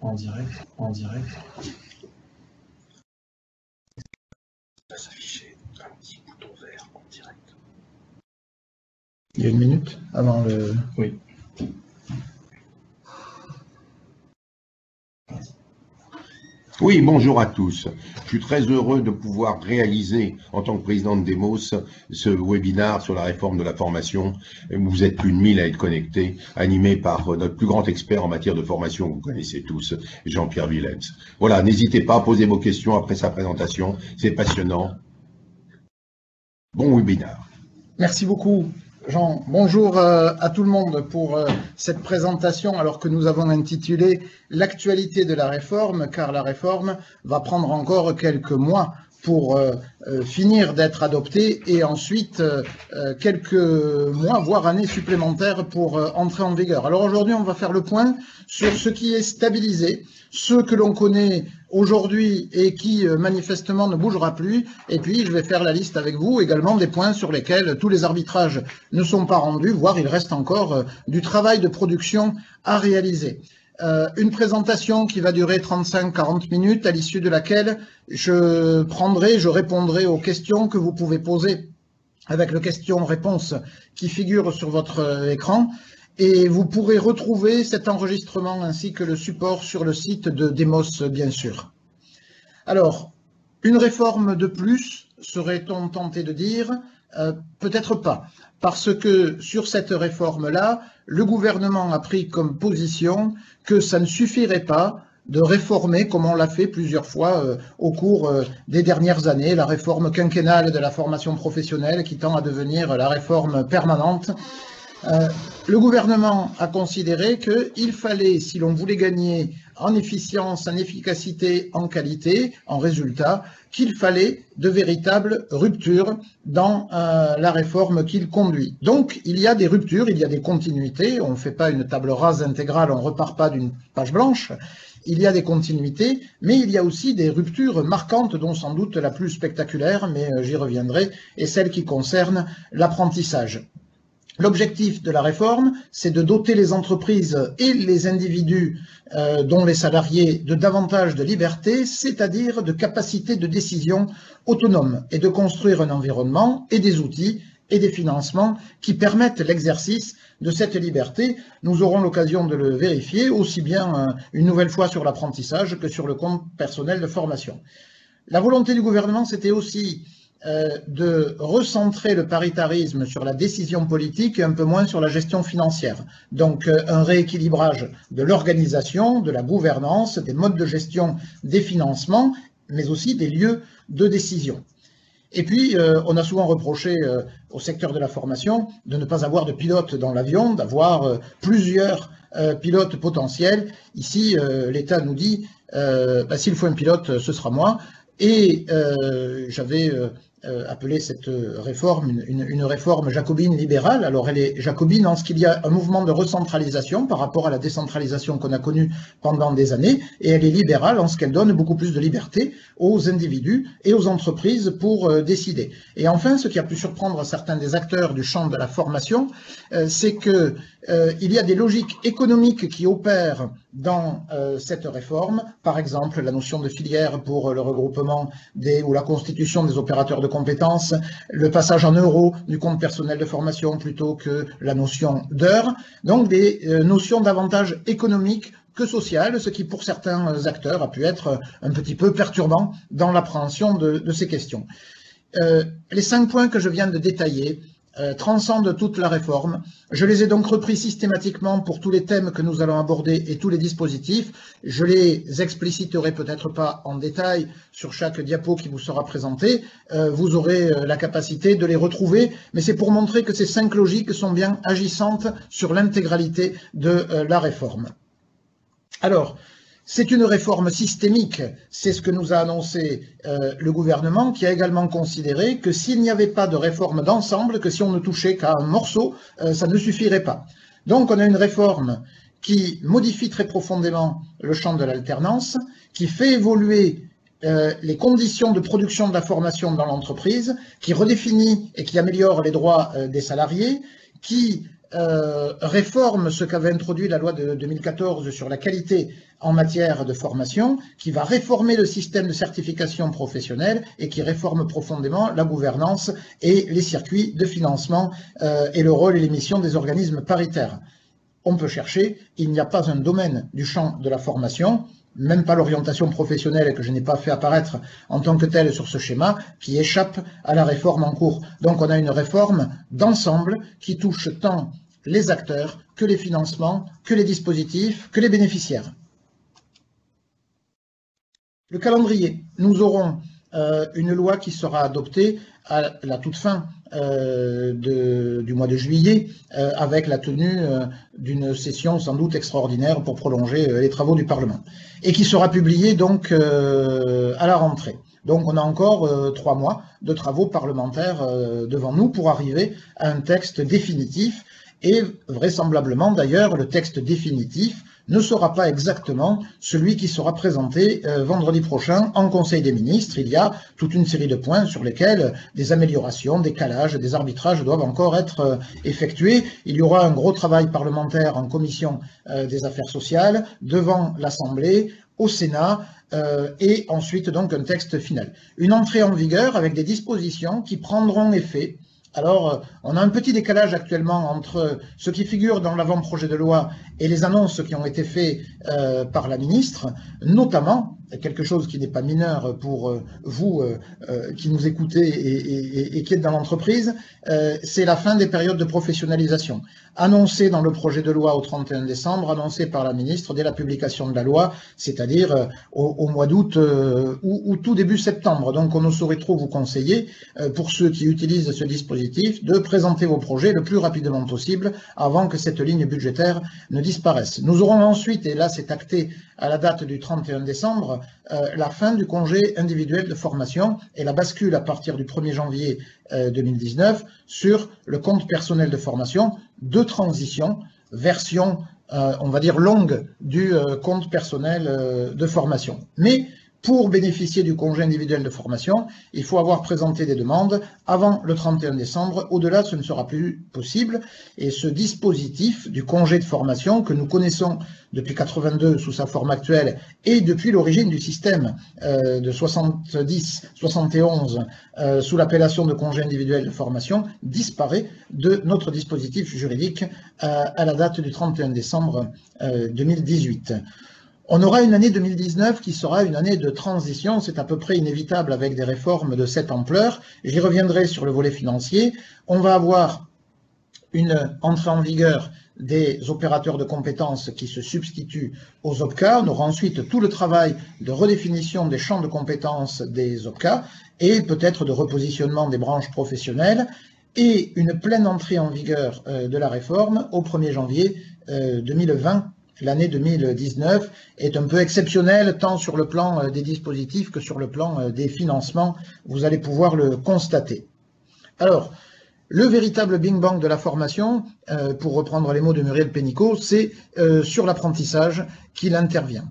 En direct. Ça va s'afficher un petit bouton vert en direct. Il y a une minute avant le... Oui. Oui, bonjour à tous. Je suis très heureux de pouvoir réaliser, en tant que président de Demos, ce webinaire sur la réforme de la formation. Vous êtes plus de 1000 à être connectés, animé par notre plus grand expert en matière de formation, que vous connaissez tous, Jean-Pierre Willems. Voilà, n'hésitez pas à poser vos questions après sa présentation, c'est passionnant. Bon webinaire. Merci beaucoup, Jean. Bonjour à tout le monde pour cette présentation, alors que nous avons intitulé « L'actualité de la réforme », car la réforme va prendre encore quelques mois pour finir d'être adoptée et ensuite quelques mois, voire années supplémentaires pour entrer en vigueur. Alors aujourd'hui, on va faire le point sur ce qui est stabilisé, ce que l'on connaît aujourd'hui et qui manifestement ne bougera plus. Et puis, je vais faire la liste avec vous également des points sur lesquels tous les arbitrages ne sont pas rendus, voire il reste encore du travail de production à réaliser. Une présentation qui va durer 35-40 minutes, à l'issue de laquelle je répondrai aux questions que vous pouvez poser avec le question-réponse qui figure sur votre écran. Et vous pourrez retrouver cet enregistrement ainsi que le support sur le site de Demos, bien sûr. Alors, une réforme de plus, serait-on tenté de dire? Peut-être pas, parce que sur cette réforme-là, le gouvernement a pris comme position que ça ne suffirait pas de réformer, comme on l'a fait plusieurs fois au cours des dernières années, la réforme quinquennale de la formation professionnelle qui tend à devenir la réforme permanente. Le gouvernement a considéré qu'il fallait, si l'on voulait gagner en efficience, en efficacité, en qualité, en résultat, qu'il fallait de véritables ruptures dans la réforme qu'il conduit. Donc, il y a des ruptures, il y a des continuités, on ne fait pas une table rase intégrale, on ne repart pas d'une page blanche, il y a des continuités, mais il y a aussi des ruptures marquantes, dont sans doute la plus spectaculaire, mais j'y reviendrai, est celle qui concerne l'apprentissage. L'objectif de la réforme, c'est de doter les entreprises et les individus, dont les salariés, de davantage de liberté, c'est-à-dire de capacité de décision autonome, et de construire un environnement et des outils et des financements qui permettent l'exercice de cette liberté. Nous aurons l'occasion de le vérifier, aussi bien une nouvelle fois sur l'apprentissage que sur le compte personnel de formation. La volonté du gouvernement, c'était aussi de recentrer le paritarisme sur la décision politique et un peu moins sur la gestion financière. Donc un rééquilibrage de l'organisation, de la gouvernance, des modes de gestion des financements, mais aussi des lieux de décision. Et puis, on a souvent reproché au secteur de la formation de ne pas avoir de pilote dans l'avion, d'avoir plusieurs pilotes potentiels. Ici, l'État nous dit, s'il faut un pilote, ce sera moi. Et j'avais appelé cette réforme une réforme jacobine libérale. Alors elle est jacobine en ce qu'il y a un mouvement de recentralisation par rapport à la décentralisation qu'on a connue pendant des années, et elle est libérale en ce qu'elle donne beaucoup plus de liberté aux individus et aux entreprises pour décider. Et enfin, ce qui a pu surprendre certains des acteurs du champ de la formation, c'est que il y a des logiques économiques qui opèrent dans cette réforme, par exemple la notion de filière pour le regroupement ou la constitution des opérateurs de compétences, le passage en euros du compte personnel de formation plutôt que la notion d'heure, donc des notions davantage économiques que sociales, ce qui pour certains acteurs a pu être un petit peu perturbant dans l'appréhension de ces questions. Les 5 points que je viens de détailler transcendent toute la réforme. Je les ai donc repris systématiquement pour tous les thèmes que nous allons aborder et tous les dispositifs. Je les expliciterai peut-être pas en détail sur chaque diapo qui vous sera présenté. Vous aurez la capacité de les retrouver, mais c'est pour montrer que ces 5 logiques sont bien agissantes sur l'intégralité de la réforme. Alors, c'est une réforme systémique, c'est ce que nous a annoncé le gouvernement, qui a également considéré que s'il n'y avait pas de réforme d'ensemble, que si on ne touchait qu'à un morceau, ça ne suffirait pas. Donc on a une réforme qui modifie très profondément le champ de l'alternance, qui fait évoluer les conditions de production de la formation dans l'entreprise, qui redéfinit et qui améliore les droits des salariés, qui réforme ce qu'avait introduit la loi de 2014 sur la qualité en matière de formation, qui va réformer le système de certification professionnelle et qui réforme profondément la gouvernance et les circuits de financement et le rôle et les missions des organismes paritaires. On peut chercher, il n'y a pas un domaine du champ de la formation, même pas l'orientation professionnelle que je n'ai pas fait apparaître en tant que telle sur ce schéma, qui échappe à la réforme en cours. Donc on a une réforme d'ensemble qui touche tant les acteurs que les financements, que les dispositifs, que les bénéficiaires. Le calendrier, nous aurons une loi qui sera adoptée à la toute fin du mois de juillet, avec la tenue d'une session sans doute extraordinaire pour prolonger les travaux du Parlement, et qui sera publiée donc à la rentrée. Donc on a encore 3 mois de travaux parlementaires devant nous pour arriver à un texte définitif, et vraisemblablement d'ailleurs le texte définitif ne sera pas exactement celui qui sera présenté vendredi prochain en Conseil des ministres. Il y a toute une série de points sur lesquels des améliorations, des calages, des arbitrages doivent encore être effectués. Il y aura un gros travail parlementaire en commission des affaires sociales, devant l'Assemblée, au Sénat, et ensuite donc un texte final. Une entrée en vigueur avec des dispositions qui prendront effet. Alors, on a un petit décalage actuellement entre ce qui figure dans l'avant-projet de loi et les annonces qui ont été faites par la ministre, notamment, quelque chose qui n'est pas mineur pour vous qui nous écoutez et qui êtes dans l'entreprise, c'est la fin des périodes de professionnalisation. Annoncée dans le projet de loi au 31 décembre, annoncée par la ministre dès la publication de la loi, c'est-à-dire au mois d'août ou tout début septembre. Donc on ne saurait trop vous conseiller, pour ceux qui utilisent ce dispositif, de présenter vos projets le plus rapidement possible avant que cette ligne budgétaire ne disparaisse. Nous aurons ensuite, et là c'est acté à la date du 31 décembre, la fin du congé individuel de formation et la bascule à partir du 1er janvier 2019 sur le compte personnel de formation de transition, version, on va dire, longue du compte personnel de formation. Mais pour bénéficier du congé individuel de formation, il faut avoir présenté des demandes avant le 31 décembre. Au-delà, ce ne sera plus possible. Et ce dispositif du congé de formation que nous connaissons depuis 82 sous sa forme actuelle et depuis l'origine du système de 70-71 sous l'appellation de congé individuel de formation disparaît de notre dispositif juridique à la date du 31 décembre 2018. On aura une année 2019 qui sera une année de transition, c'est à peu près inévitable avec des réformes de cette ampleur. J'y reviendrai sur le volet financier. On va avoir une entrée en vigueur des opérateurs de compétences qui se substituent aux OPCA. On aura ensuite tout le travail de redéfinition des champs de compétences des OPCA et peut-être de repositionnement des branches professionnelles et une pleine entrée en vigueur de la réforme au 1er janvier 2020. L'année 2019 est un peu exceptionnelle tant sur le plan des dispositifs que sur le plan des financements. Vous allez pouvoir le constater. Alors, le véritable Bing Bang de la formation, pour reprendre les mots de Muriel Pénicaud, c'est sur l'apprentissage qu'il intervient.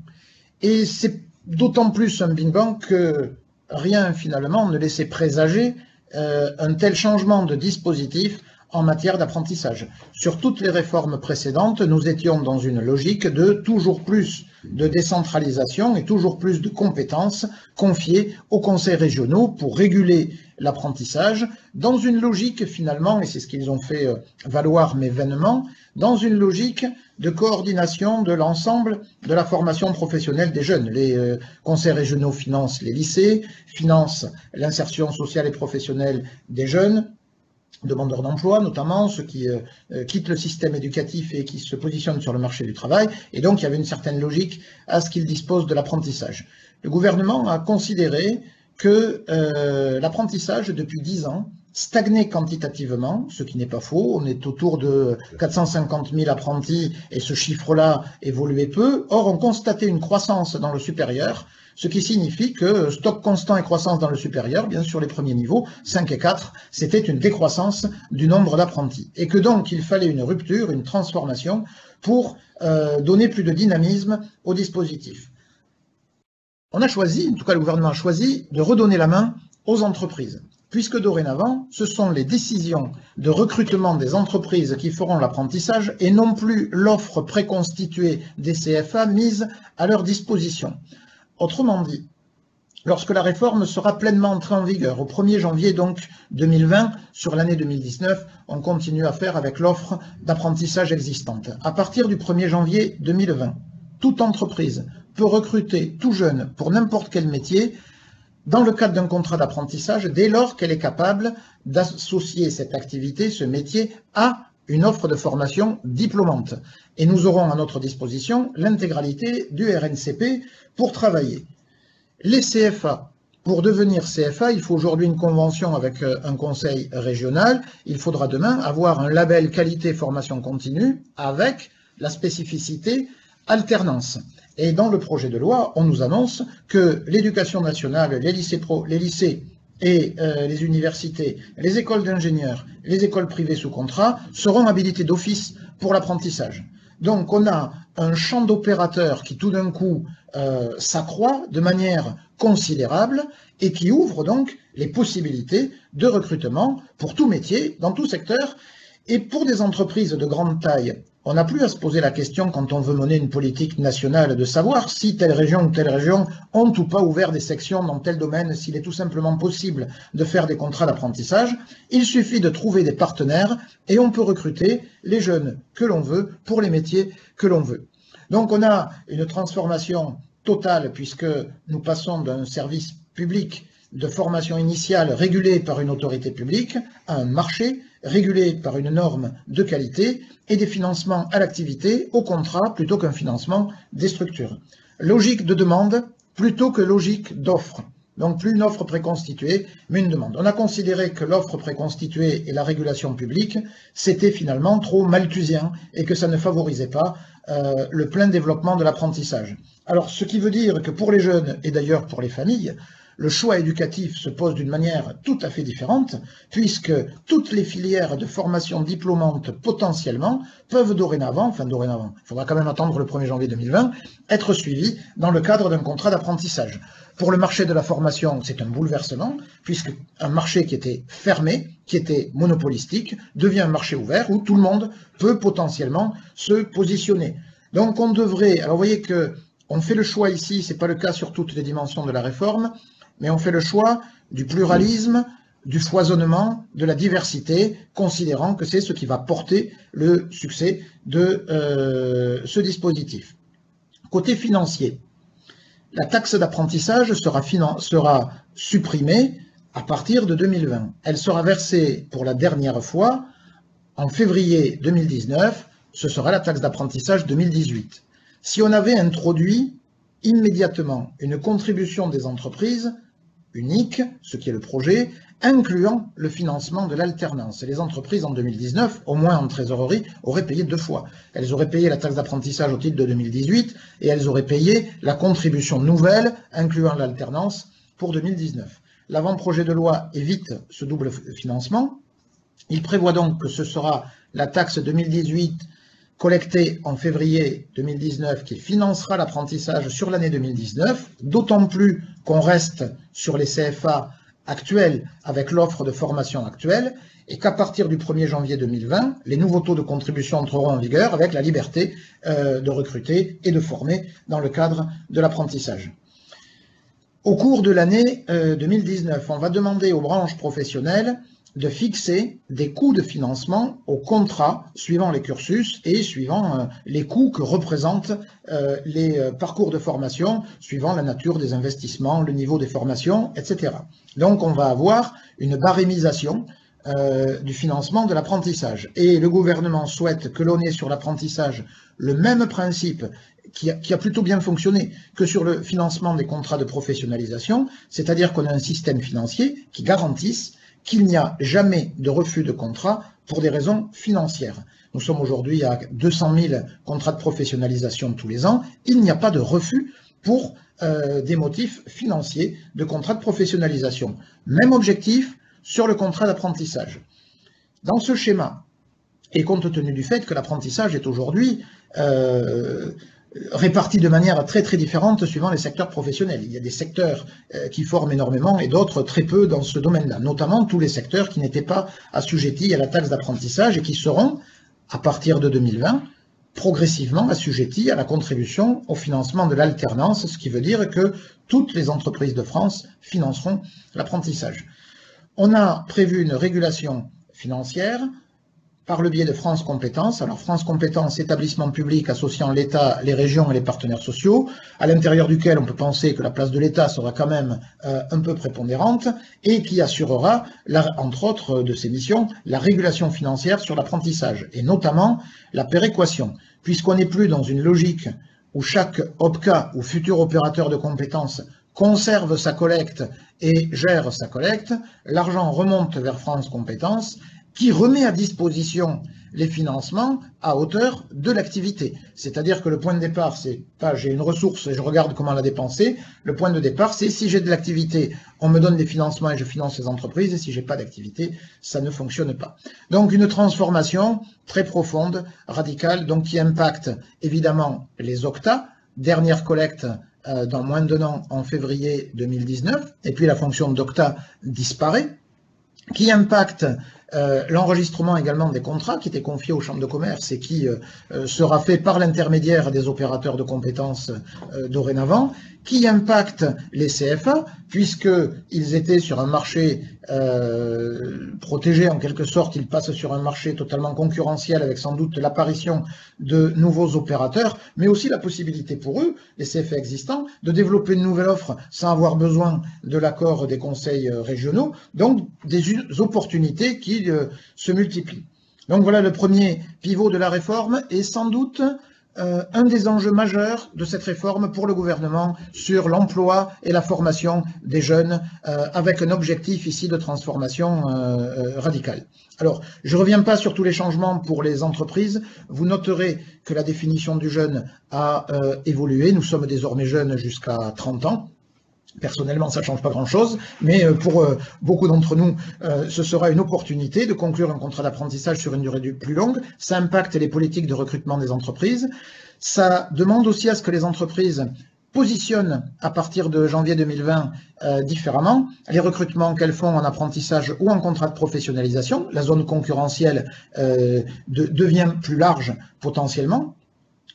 Et c'est d'autant plus un Bing Bang que rien finalement ne laissait présager un tel changement de dispositif en matière d'apprentissage. Sur toutes les réformes précédentes, nous étions dans une logique de toujours plus de décentralisation et toujours plus de compétences confiées aux conseils régionaux pour réguler l'apprentissage, dans une logique finalement, et c'est ce qu'ils ont fait valoir mais vainement, dans une logique de coordination de l'ensemble de la formation professionnelle des jeunes. Les conseils régionaux financent les lycées, financent l'insertion sociale et professionnelle des jeunes, demandeurs d'emploi notamment, ceux qui quittent le système éducatif et qui se positionnent sur le marché du travail, et donc il y avait une certaine logique à ce qu'ils disposent de l'apprentissage. Le gouvernement a considéré que l'apprentissage depuis 10 ans stagnait quantitativement, ce qui n'est pas faux, on est autour de 450 000 apprentis et ce chiffre-là évoluait peu. Or on constatait une croissance dans le supérieur, ce qui signifie que stock constant et croissance dans le supérieur, bien sûr les premiers niveaux, 5 et 4, c'était une décroissance du nombre d'apprentis. Et que donc il fallait une rupture, une transformation pour donner plus de dynamisme au dispositif. On a choisi, en tout cas le gouvernement a choisi, de redonner la main aux entreprises. puisque dorénavant, ce sont les décisions de recrutement des entreprises qui feront l'apprentissage et non plus l'offre préconstituée des CFA mise à leur disposition. Autrement dit, lorsque la réforme sera pleinement entrée en vigueur, au 1er janvier donc 2020, sur l'année 2019, on continue à faire avec l'offre d'apprentissage existante. À partir du 1er janvier 2020, toute entreprise peut recruter tout jeune pour n'importe quel métier dans le cadre d'un contrat d'apprentissage dès lors qu'elle est capable d'associer cette activité, ce métier, à une offre de formation diplômante. Et nous aurons à notre disposition l'intégralité du RNCP pour travailler. Les CFA, pour devenir CFA, il faut aujourd'hui une convention avec un conseil régional. Il faudra demain avoir un label qualité formation continue avec la spécificité alternance. Et dans le projet de loi, on nous annonce que l'éducation nationale, les lycées et les universités, les écoles d'ingénieurs, les écoles privées sous contrat seront habilitées d'office pour l'apprentissage. Donc on a un champ d'opérateurs qui tout d'un coup s'accroît de manière considérable et qui ouvre donc les possibilités de recrutement pour tout métier, dans tout secteur. Et pour des entreprises de grande taille, on n'a plus à se poser la question quand on veut mener une politique nationale de savoir si telle région ou telle région ont ou pas ouvert des sections dans tel domaine, s'il est tout simplement possible de faire des contrats d'apprentissage. Il suffit de trouver des partenaires et on peut recruter les jeunes que l'on veut pour les métiers que l'on veut. Donc on a une transformation totale puisque nous passons d'un service public de formation initiale régulé par une autorité publique à un marché régulé par une norme de qualité et des financements à l'activité, au contrat, plutôt qu'un financement des structures. Logique de demande plutôt que logique d'offre. Donc plus une offre préconstituée, mais une demande. On a considéré que l'offre préconstituée et la régulation publique, c'était finalement trop malthusien et que ça ne favorisait pas le plein développement de l'apprentissage. Alors ce qui veut dire que pour les jeunes et d'ailleurs pour les familles, le choix éducatif se pose d'une manière tout à fait différente, puisque toutes les filières de formation diplômante potentiellement peuvent dorénavant, il faudra quand même attendre le 1er janvier 2020, être suivies dans le cadre d'un contrat d'apprentissage. Pour le marché de la formation, c'est un bouleversement, puisque un marché qui était fermé, qui était monopolistique, devient un marché ouvert où tout le monde peut potentiellement se positionner. Donc on devrait, alors vous voyez que on fait le choix ici, ce n'est pas le cas sur toutes les dimensions de la réforme, mais on fait le choix du pluralisme, du foisonnement, de la diversité, considérant que c'est ce qui va porter le succès de ce dispositif. Côté financier, la taxe d'apprentissage sera supprimée à partir de 2020. Elle sera versée pour la dernière fois en février 2019, ce sera la taxe d'apprentissage 2018. Si on avait introduit immédiatement une contribution des entreprises unique, ce qui est le projet, incluant le financement de l'alternance. Les entreprises en 2019, au moins en trésorerie, auraient payé 2 fois. Elles auraient payé la taxe d'apprentissage au titre de 2018 et elles auraient payé la contribution nouvelle, incluant l'alternance, pour 2019. L'avant-projet de loi évite ce double financement. Il prévoit donc que ce sera la taxe 2018 collectée en février 2019 qui financera l'apprentissage sur l'année 2019, d'autant plus qu'on reste sur les CFA actuels avec l'offre de formation actuelle et qu'à partir du 1er janvier 2020, les nouveaux taux de contribution entreront en vigueur avec la liberté de recruter et de former dans le cadre de l'apprentissage. Au cours de l'année 2019, on va demander aux branches professionnelles de fixer des coûts de financement au contrat suivant les cursus et suivant les coûts que représentent les parcours de formation, suivant la nature des investissements, le niveau des formations, etc. Donc on va avoir une barémisation du financement de l'apprentissage. Et le gouvernement souhaite que l'on ait sur l'apprentissage le même principe qui a plutôt bien fonctionné que sur le financement des contrats de professionnalisation, c'est-à-dire qu'on a un système financier qui garantisse qu'il n'y a jamais de refus de contrat pour des raisons financières. Nous sommes aujourd'hui à 200 000 contrats de professionnalisation tous les ans. Il n'y a pas de refus pour des motifs financiers de contrats de professionnalisation. Même objectif sur le contrat d'apprentissage. Dans ce schéma, et compte tenu du fait que l'apprentissage est aujourd'hui répartis de manière très très différente suivant les secteurs professionnels. Il y a des secteurs qui forment énormément et d'autres très peu dans ce domaine-là, notamment tous les secteurs qui n'étaient pas assujettis à la taxe d'apprentissage et qui seront, à partir de 2020, progressivement assujettis à la contribution au financement de l'alternance, ce qui veut dire que toutes les entreprises de France financeront l'apprentissage. On a prévu une régulation financière par le biais de France Compétences. Alors France Compétences, établissement public associant l'État, les régions et les partenaires sociaux, à l'intérieur duquel on peut penser que la place de l'État sera quand même un peu prépondérante et qui assurera, entre autres de ses missions, la régulation financière sur l'apprentissage et notamment la péréquation, puisqu'on n'est plus dans une logique où chaque OPCA ou futur opérateur de compétences conserve sa collecte et gère sa collecte. L'argent remonte vers France Compétences qui remet à disposition les financements à hauteur de l'activité. C'est-à-dire que le point de départ, c'est pas j'ai une ressource et je regarde comment la dépenser. Le point de départ, c'est si j'ai de l'activité, on me donne des financements et je finance les entreprises, et si j'ai pas d'activité, ça ne fonctionne pas. Donc une transformation très profonde, radicale, donc qui impacte évidemment les OCTA, dernière collecte dans moins d'un an en février 2019, et puis la fonction d'OCTA disparaît, qui impacte l'enregistrement également des contrats qui étaient confiés aux chambres de commerce et qui sera fait par l'intermédiaire des opérateurs de compétences dorénavant, qui impacte les CFA, puisqu'ils étaient sur un marché protégé en quelque sorte, ils passent sur un marché totalement concurrentiel avec sans doute l'apparition de nouveaux opérateurs, mais aussi la possibilité pour eux, les CFA existants, de développer une nouvelle offre sans avoir besoin de l'accord des conseils régionaux, donc des opportunités qui se multiplient. Donc voilà le premier pivot de la réforme et sans doute un des enjeux majeurs de cette réforme pour le gouvernement sur l'emploi et la formation des jeunes avec un objectif ici de transformation radicale. Alors, je ne reviens pas sur tous les changements pour les entreprises. Vous noterez que la définition du jeune a évolué. Nous sommes désormais jeunes jusqu'à 30 ans. Personnellement, ça ne change pas grand-chose, mais pour beaucoup d'entre nous, ce sera une opportunité de conclure un contrat d'apprentissage sur une durée plus longue. Ça impacte les politiques de recrutement des entreprises. Ça demande aussi à ce que les entreprises positionnent à partir de janvier 2020 différemment les recrutements qu'elles font en apprentissage ou en contrat de professionnalisation. La zone concurrentielle devient plus large potentiellement.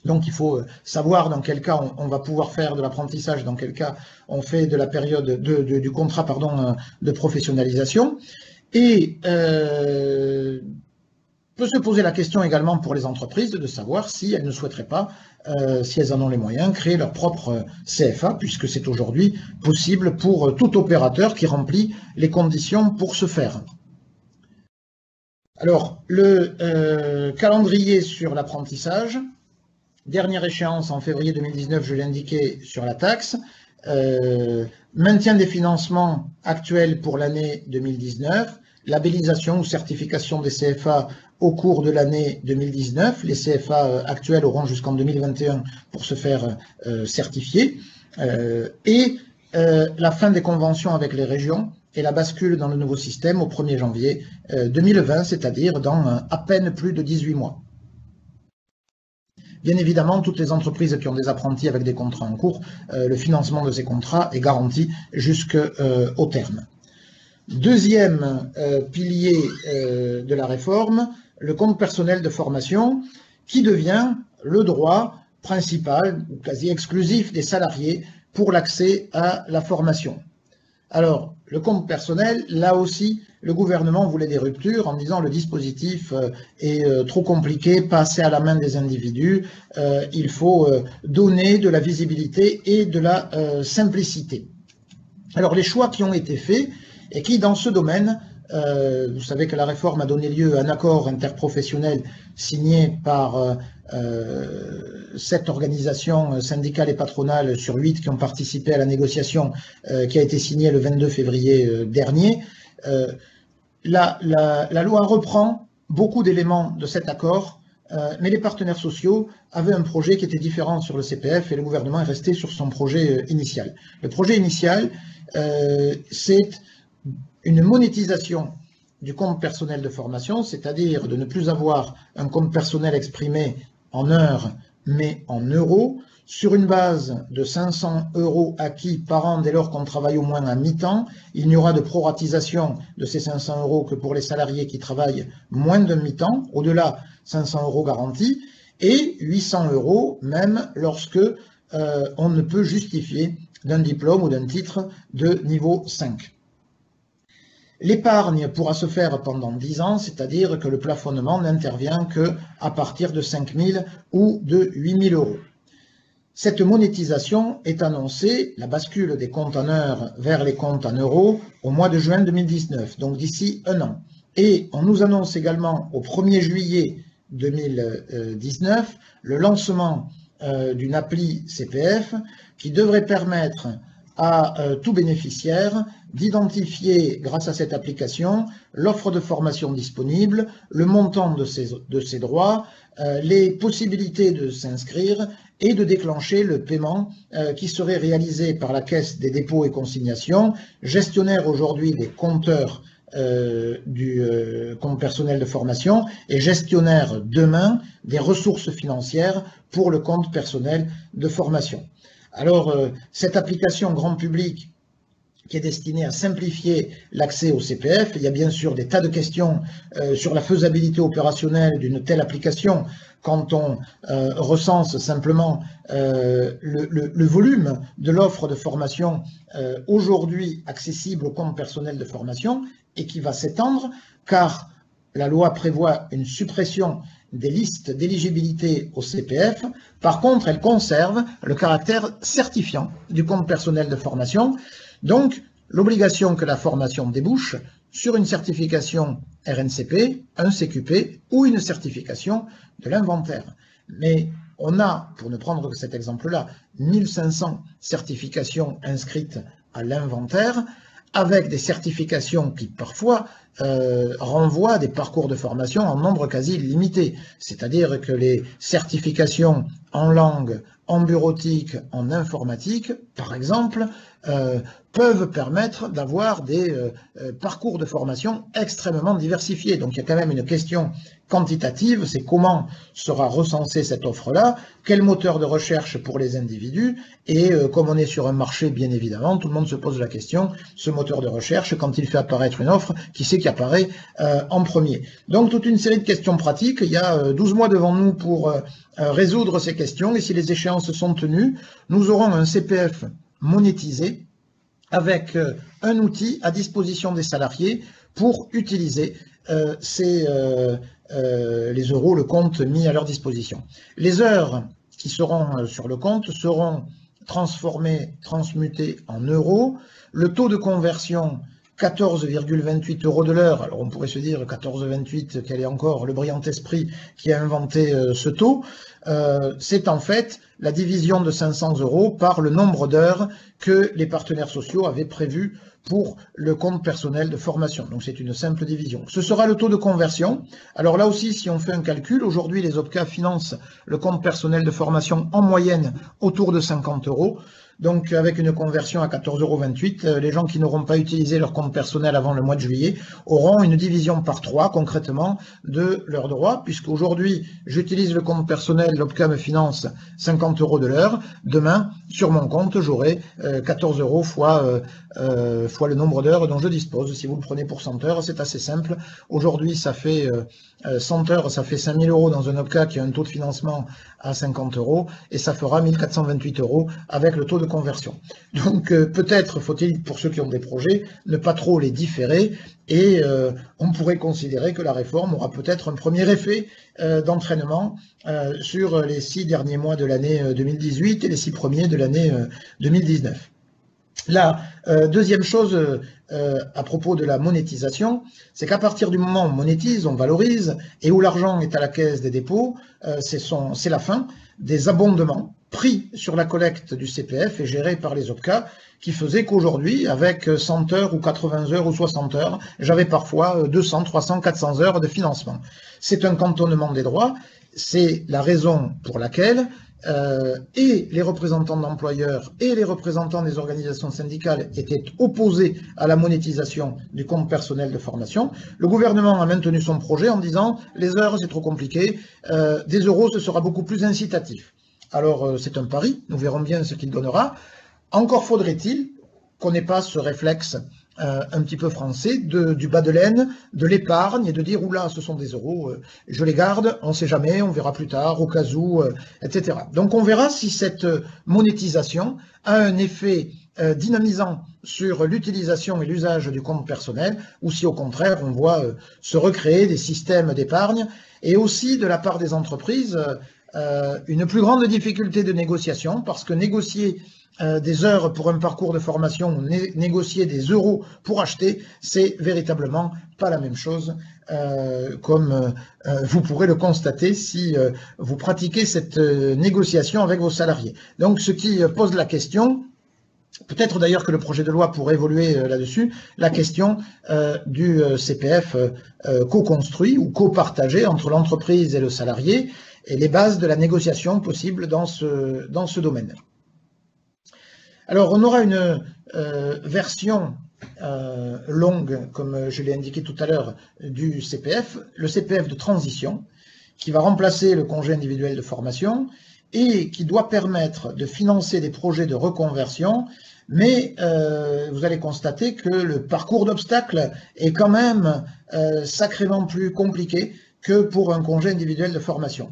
Donc il faut savoir dans quel cas on va pouvoir faire de l'apprentissage, dans quel cas on fait de la période du contrat de professionnalisation. Et peut se poser la question également pour les entreprises de savoir si elles ne souhaiteraient pas, si elles en ont les moyens, créer leur propre CFA, puisque c'est aujourd'hui possible pour tout opérateur qui remplit les conditions pour ce faire. Alors, le calendrier sur l'apprentissage. Dernière échéance en février 2019, je l'ai indiqué sur la taxe. Maintien des financements actuels pour l'année 2019. Labellisation ou certification des CFA au cours de l'année 2019. Les CFA actuels auront jusqu'en 2021 pour se faire certifier. Et la fin des conventions avec les régions et la bascule dans le nouveau système au 1er janvier 2020, c'est-à-dire dans à peine plus de 18 mois. Bien évidemment, toutes les entreprises qui ont des apprentis avec des contrats en cours, le financement de ces contrats est garanti jusqu'au terme. Deuxième pilier de la réforme, le compte personnel de formation, qui devient le droit principal ou quasi exclusif des salariés pour l'accès à la formation. Alors, le compte personnel, là aussi, le gouvernement voulait des ruptures en disant le dispositif est trop compliqué, pas assez à la main des individus, il faut donner de la visibilité et de la simplicité. Alors, les choix qui ont été faits et qui, dans ce domaine, vous savez que la réforme a donné lieu à un accord interprofessionnel signé par 7 organisations syndicales et patronales sur 8 qui ont participé à la négociation qui a été signée le 22 février dernier. La loi reprend beaucoup d'éléments de cet accord, mais les partenaires sociaux avaient un projet qui était différent sur le CPF et le gouvernement est resté sur son projet initial. Le projet initial, c'est une monétisation du compte personnel de formation, c'est-à-dire de ne plus avoir un compte personnel exprimé en heures, mais en euros, sur une base de 500 € acquis par an dès lors qu'on travaille au moins à mi-temps. Il n'y aura de proratisation de ces 500 € que pour les salariés qui travaillent moins d'un mi-temps, au-delà 500 € garantis, et 800 € même lorsque on ne peut justifier d'un diplôme ou d'un titre de niveau 5. L'épargne pourra se faire pendant 10 ans, c'est-à-dire que le plafonnement n'intervient qu'à partir de 5 000 ou de 8 000 €. Cette monétisation est annoncée, la bascule des comptes en heures vers les comptes en euros, au mois de juin 2019, donc d'ici un an. Et on nous annonce également au 1er juillet 2019 le lancement d'une appli CPF qui devrait permettre à tout bénéficiaire d'identifier, grâce à cette application, l'offre de formation disponible, le montant de ses droits, les possibilités de s'inscrire et de déclencher le paiement qui serait réalisé par la Caisse des dépôts et consignations, gestionnaire aujourd'hui des compteurs du compte personnel de formation et gestionnaire demain des ressources financières pour le compte personnel de formation. Alors, cette application grand public qui est destinée à simplifier l'accès au CPF, il y a bien sûr des tas de questions sur la faisabilité opérationnelle d'une telle application quand on recense simplement le volume de l'offre de formation aujourd'hui accessible au compte personnel de formation et qui va s'étendre car la loi prévoit une suppression des listes d'éligibilité au CPF. Par contre, elle conserve le caractère certifiant du compte personnel de formation. Donc, l'obligation que la formation débouche sur une certification RNCP, un CQP ou une certification de l'inventaire. Mais on a, pour ne prendre que cet exemple-là, 1500 certifications inscrites à l'inventaire, avec des certifications qui parfois renvoient à des parcours de formation en nombre quasi illimité. C'est-à-dire que les certifications en langue, en bureautique, en informatique, par exemple, peuvent permettre d'avoir des parcours de formation extrêmement diversifiés. Donc il y a quand même une question quantitative, c'est comment sera recensée cette offre-là, quel moteur de recherche pour les individus, et comme on est sur un marché, bien évidemment, tout le monde se pose la question, ce moteur de recherche, quand il fait apparaître une offre, qui c'est qui apparaît en premier? Donc toute une série de questions pratiques, il y a 12 mois devant nous pour résoudre ces questions, et si les échéances sont tenues, nous aurons un CPF monétisé avec un outil à disposition des salariés pour utiliser les euros, le compte mis à leur disposition. Les heures qui seront sur le compte seront transformées, transmutées en euros. Le taux de conversion, 14,28 € de l'heure. Alors on pourrait se dire 14,28, quel est encore le brillant esprit qui a inventé ce taux. C'est en fait la division de 500 € par le nombre d'heures que les partenaires sociaux avaient prévu pour le compte personnel de formation. Donc c'est une simple division. Ce sera le taux de conversion. Alors là aussi, si on fait un calcul, aujourd'hui les OPCA financent le compte personnel de formation en moyenne autour de 50 €. Donc avec une conversion à 14,28 €, les gens qui n'auront pas utilisé leur compte personnel avant le mois de juillet auront une division par 3 concrètement de leurs droits, puisqu'aujourd'hui j'utilise le compte personnel, l'OPCA me finance 50 € de l'heure. Demain, sur mon compte, j'aurai 14 € fois le nombre d'heures dont je dispose. Si vous le prenez pour 100 heures, c'est assez simple. Aujourd'hui, ça fait 100 heures, ça fait 5 000 € dans un OPCA qui a un taux de financement à 50 €, et ça fera 1 428 € avec le taux de conversion. Donc peut-être faut-il, pour ceux qui ont des projets, ne pas trop les différer, et on pourrait considérer que la réforme aura peut-être un premier effet d'entraînement sur les 6 derniers mois de l'année 2018 et les 6 premiers de l'année 2019. La deuxième chose à propos de la monétisation, c'est qu'à partir du moment où on monétise, on valorise, et où l'argent est à la caisse des dépôts, c'est la fin des abondements pris sur la collecte du CPF et gérés par les OPCA, qui faisait qu'aujourd'hui, avec 100 heures ou 80 heures ou 60 heures, j'avais parfois 200, 300, 400 heures de financement. C'est un cantonnement des droits. C'est la raison pour laquelle et les représentants d'employeurs et les représentants des organisations syndicales étaient opposés à la monétisation du compte personnel de formation, le gouvernement a maintenu son projet en disant « les heures, c'est trop compliqué, des euros, ce sera beaucoup plus incitatif ». Alors, c'est un pari, nous verrons bien ce qu'il donnera. Encore faudrait-il qu'on n'ait pas ce réflexe un petit peu français du bas de laine, de l'épargne et de dire « oula, ce sont des euros, je les garde, on ne sait jamais, on verra plus tard, au cas où, etc. » Donc on verra si cette monétisation a un effet dynamisant sur l'utilisation et l'usage du compte personnel ou si au contraire on voit se recréer des systèmes d'épargne et aussi de la part des entreprises une plus grande difficulté de négociation parce que négocier des heures pour un parcours de formation ou négocier des euros pour acheter, c'est véritablement pas la même chose, comme vous pourrez le constater si vous pratiquez cette négociation avec vos salariés. Donc, ce qui pose la question, peut-être d'ailleurs que le projet de loi pourrait évoluer là-dessus, la question du CPF co-construit ou co-partagé entre l'entreprise et le salarié et les bases de la négociation possible dans ce domaine. Alors, on aura une version longue, comme je l'ai indiqué tout à l'heure, du CPF, le CPF de transition, qui va remplacer le congé individuel de formation et qui doit permettre de financer des projets de reconversion, mais vous allez constater que le parcours d'obstacles est quand même sacrément plus compliqué que pour un congé individuel de formation.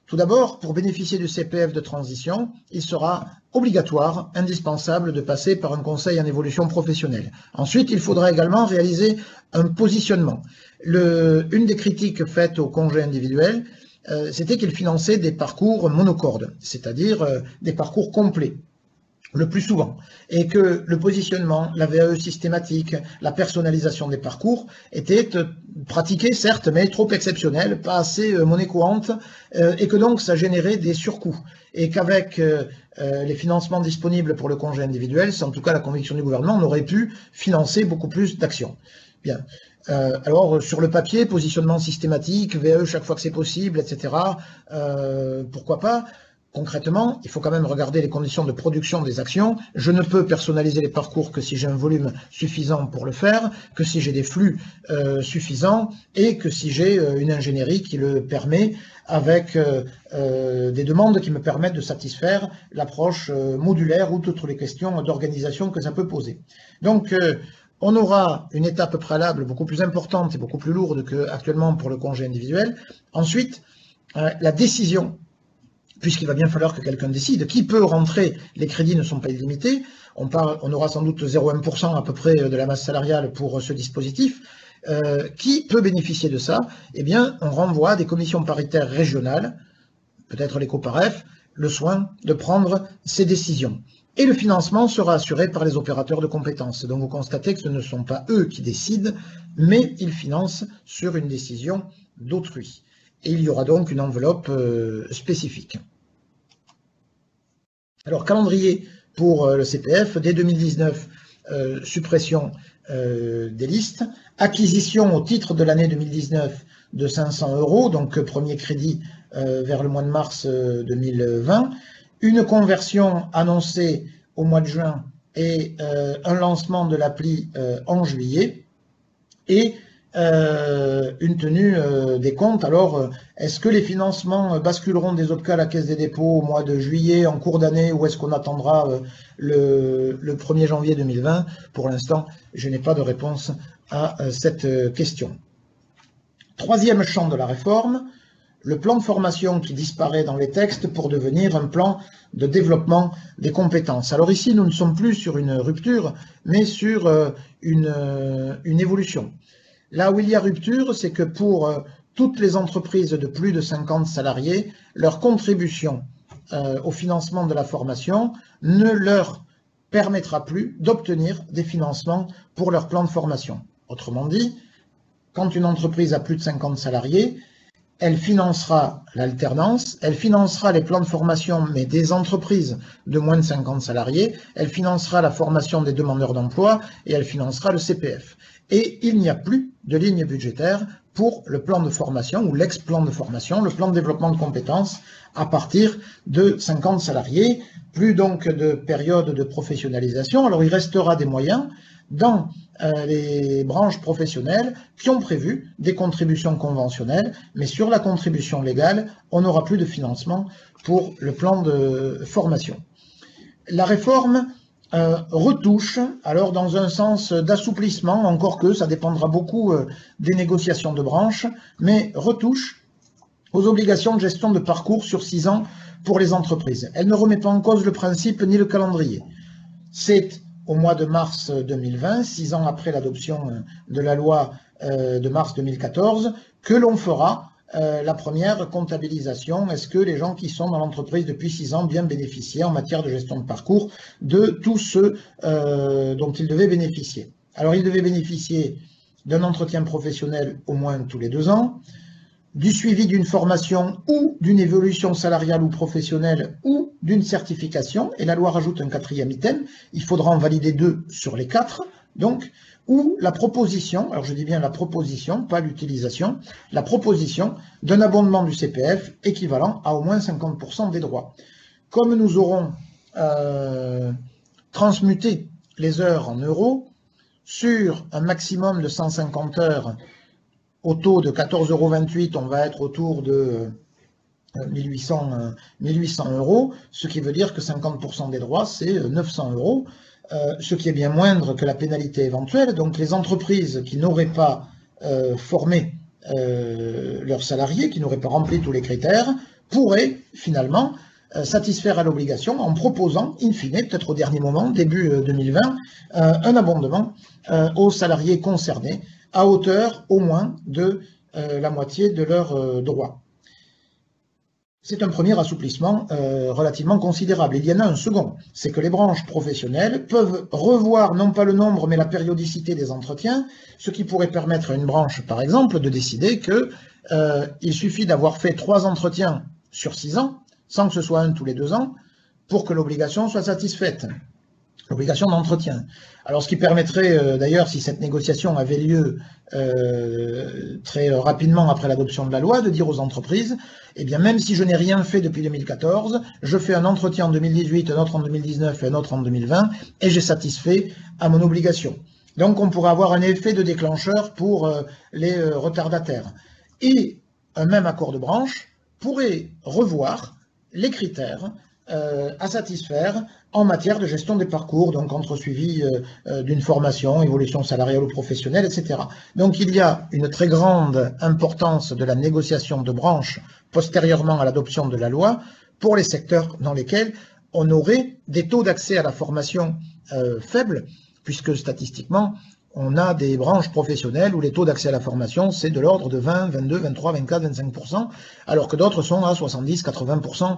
Tout d'abord, pour bénéficier du CPF de transition, il sera obligatoire, indispensable de passer par un conseil en évolution professionnelle. Ensuite, il faudra également réaliser un positionnement. Une des critiques faites au congé individuel, c'était qu'il finançait des parcours monocordes, c'est-à-dire des parcours complets, le plus souvent, et que le positionnement, la VAE systématique, la personnalisation des parcours étaient pratiqués, certes, mais trop exceptionnels, pas assez monnaie courante, et que donc ça générait des surcoûts. Et qu'avec les financements disponibles pour le congé individuel, c'est en tout cas la conviction du gouvernement, on aurait pu financer beaucoup plus d'actions. Bien. Alors, sur le papier, positionnement systématique, VAE chaque fois que c'est possible, etc., pourquoi pas? Concrètement, il faut quand même regarder les conditions de production des actions. Je ne peux personnaliser les parcours que si j'ai un volume suffisant pour le faire, que si j'ai des flux suffisants et que si j'ai une ingénierie qui le permet avec des demandes qui me permettent de satisfaire l'approche modulaire ou toutes les questions d'organisation que ça peut poser. Donc, on aura une étape préalable beaucoup plus importante et beaucoup plus lourde qu'actuellement pour le congé individuel. Ensuite, la décision, puisqu'il va bien falloir que quelqu'un décide. Qui peut rentrer? Les crédits ne sont pas illimités. On aura sans doute 0,1% à peu près de la masse salariale pour ce dispositif. Qui peut bénéficier de ça? Eh bien, on renvoie à des commissions paritaires régionales, peut-être les COPAREF, le soin de prendre ces décisions. Et le financement sera assuré par les opérateurs de compétences. Donc vous constatez que ce ne sont pas eux qui décident, mais ils financent sur une décision d'autrui. Et il y aura donc une enveloppe spécifique. Alors, calendrier pour le CPF, dès 2019, suppression des listes, acquisition au titre de l'année 2019 de 500 €, donc premier crédit vers le mois de mars 2020, une conversion annoncée au mois de juin et un lancement de l'appli en juillet, et une tenue des comptes. Alors, est-ce que les financements basculeront des OPCA à la Caisse des dépôts au mois de juillet, en cours d'année, ou est-ce qu'on attendra le 1er janvier 2020? Pour l'instant, je n'ai pas de réponse à cette question. Troisième champ de la réforme, le plan de formation qui disparaît dans les textes pour devenir un plan de développement des compétences. Alors ici, nous ne sommes plus sur une rupture, mais sur une évolution. Là où il y a rupture, c'est que pour toutes les entreprises de plus de 50 salariés, leur contribution au financement de la formation ne leur permettra plus d'obtenir des financements pour leur plan de formation. Autrement dit, quand une entreprise a plus de 50 salariés, elle financera l'alternance, elle financera les plans de formation, mais des entreprises de moins de 50 salariés, elle financera la formation des demandeurs d'emploi et elle financera le CPF. Et il n'y a plus de ligne budgétaire pour le plan de formation ou l'ex-plan de formation, le plan de développement de compétences à partir de 50 salariés, plus donc de période de professionnalisation. Alors il restera des moyens dans les branches professionnelles qui ont prévu des contributions conventionnelles, mais sur la contribution légale, on n'aura plus de financement pour le plan de formation. La réforme retouche, alors dans un sens d'assouplissement, encore que ça dépendra beaucoup des négociations de branche, mais retouche aux obligations de gestion de parcours sur 6 ans pour les entreprises. Elle ne remet pas en cause le principe ni le calendrier. C'est au mois de mars 2020, 6 ans après l'adoption de la loi de mars 2014, que l'on fera la première comptabilisation. Est-ce que les gens qui sont dans l'entreprise depuis 6 ans bien bénéficiaient en matière de gestion de parcours de tout ce dont ils devaient bénéficier? Alors, ils devaient bénéficier d'un entretien professionnel au moins tous les 2 ans, du suivi d'une formation ou d'une évolution salariale ou professionnelle ou d'une certification, et la loi rajoute un 4e item, il faudra en valider 2 sur les 4, donc, ou la proposition, alors je dis bien la proposition, pas l'utilisation, la proposition d'un abondement du CPF équivalent à au moins 50% des droits. Comme nous aurons transmuté les heures en euros, sur un maximum de 150 heures, au taux de 14,28 €, on va être autour de 1800 €, ce qui veut dire que 50% des droits, c'est 900 €, ce qui est bien moindre que la pénalité éventuelle. Donc les entreprises qui n'auraient pas formé leurs salariés, qui n'auraient pas rempli tous les critères, pourraient finalement satisfaire à l'obligation en proposant, in fine, peut-être au dernier moment, début 2020, un abondement aux salariés concernés, à hauteur au moins de la moitié de leurs droits. C'est un premier assouplissement relativement considérable. Il y en a un second, c'est que les branches professionnelles peuvent revoir non pas le nombre mais la périodicité des entretiens, ce qui pourrait permettre à une branche, par exemple, de décider qu'il suffit d'avoir fait 3 entretiens sur 6 ans, sans que ce soit un tous les 2 ans, pour que l'obligation soit satisfaite. L'obligation d'entretien. Alors ce qui permettrait d'ailleurs, si cette négociation avait lieu très rapidement après l'adoption de la loi, de dire aux entreprises, eh bien même si je n'ai rien fait depuis 2014, je fais un entretien en 2018, un autre en 2019 et un autre en 2020, et j'ai satisfait à mon obligation. Donc on pourrait avoir un effet de déclencheur pour les retardataires. Et un même accord de branche pourrait revoir les critères à satisfaire en matière de gestion des parcours, donc entre suivi d'une formation, évolution salariale ou professionnelle, etc. Donc il y a une très grande importance de la négociation de branche postérieurement à l'adoption de la loi pour les secteurs dans lesquels on aurait des taux d'accès à la formation faibles, puisque statistiquement, on a des branches professionnelles où les taux d'accès à la formation, c'est de l'ordre de 20, 22, 23, 24, 25%, alors que d'autres sont à 70, 80%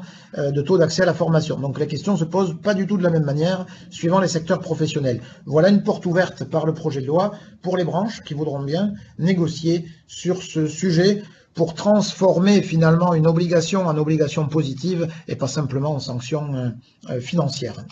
de taux d'accès à la formation. Donc les questions ne se posent pas du tout de la même manière suivant les secteurs professionnels. Voilà une porte ouverte par le projet de loi pour les branches qui voudront bien négocier sur ce sujet pour transformer finalement une obligation en obligation positive et pas simplement en sanction financière.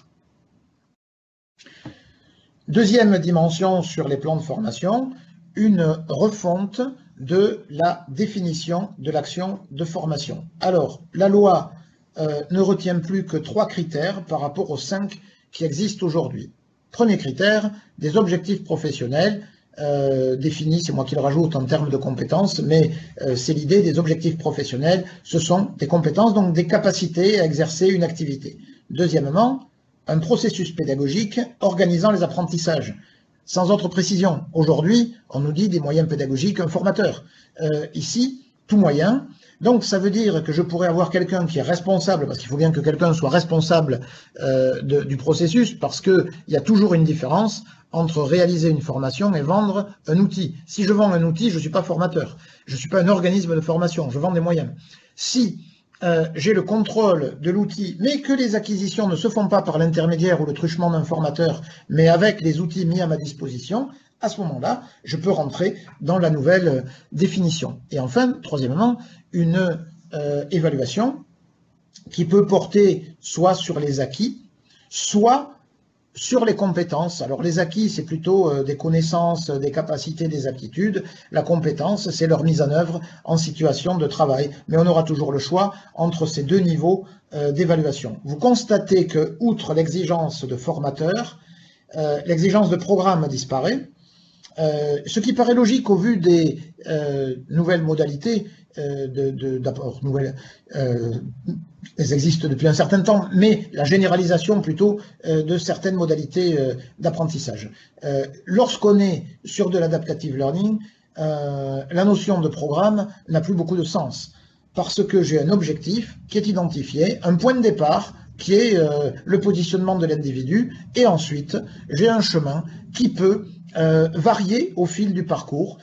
Deuxième dimension sur les plans de formation, une refonte de la définition de l'action de formation. Alors, la loi ne retient plus que 3 critères par rapport aux 5 qui existent aujourd'hui. Premier critère, des objectifs professionnels définis, c'est moi qui le rajoute en termes de compétences, mais c'est l'idée des objectifs professionnels, ce sont des compétences, donc des capacités à exercer une activité. Deuxièmement, un processus pédagogique organisant les apprentissages. Sans autre précision, aujourd'hui, on nous dit des moyens pédagogiques, un formateur. Ici, tout moyen. Donc, ça veut dire que je pourrais avoir quelqu'un qui est responsable, parce qu'il faut bien que quelqu'un soit responsable du processus, parce qu'il y a toujours une différence entre réaliser une formation et vendre un outil. Si je vends un outil, je ne suis pas formateur. Je ne suis pas un organisme de formation, je vends des moyens. Si j'ai le contrôle de l'outil, mais que les acquisitions ne se font pas par l'intermédiaire ou le truchement d'un formateur, mais avec les outils mis à ma disposition, à ce moment-là, je peux rentrer dans la nouvelle définition. Et enfin, troisièmement, une évaluation qui peut porter soit sur les acquis, soit sur les compétences. Alors les acquis, c'est plutôt des connaissances, des capacités, des aptitudes. La compétence, c'est leur mise en œuvre en situation de travail. Mais on aura toujours le choix entre ces deux niveaux d'évaluation. Vous constatez que, outre l'exigence de formateur, l'exigence de programme disparaît. Ce qui paraît logique au vu des nouvelles modalités d'abord nouvelles, elles existent depuis un certain temps, mais la généralisation plutôt de certaines modalités d'apprentissage. Lorsqu'on est sur de l'adaptative learning, la notion de programme n'a plus beaucoup de sens, parce que j'ai un objectif qui est identifié, un point de départ qui est le positionnement de l'individu, et ensuite j'ai un chemin qui peut varier au fil du parcours,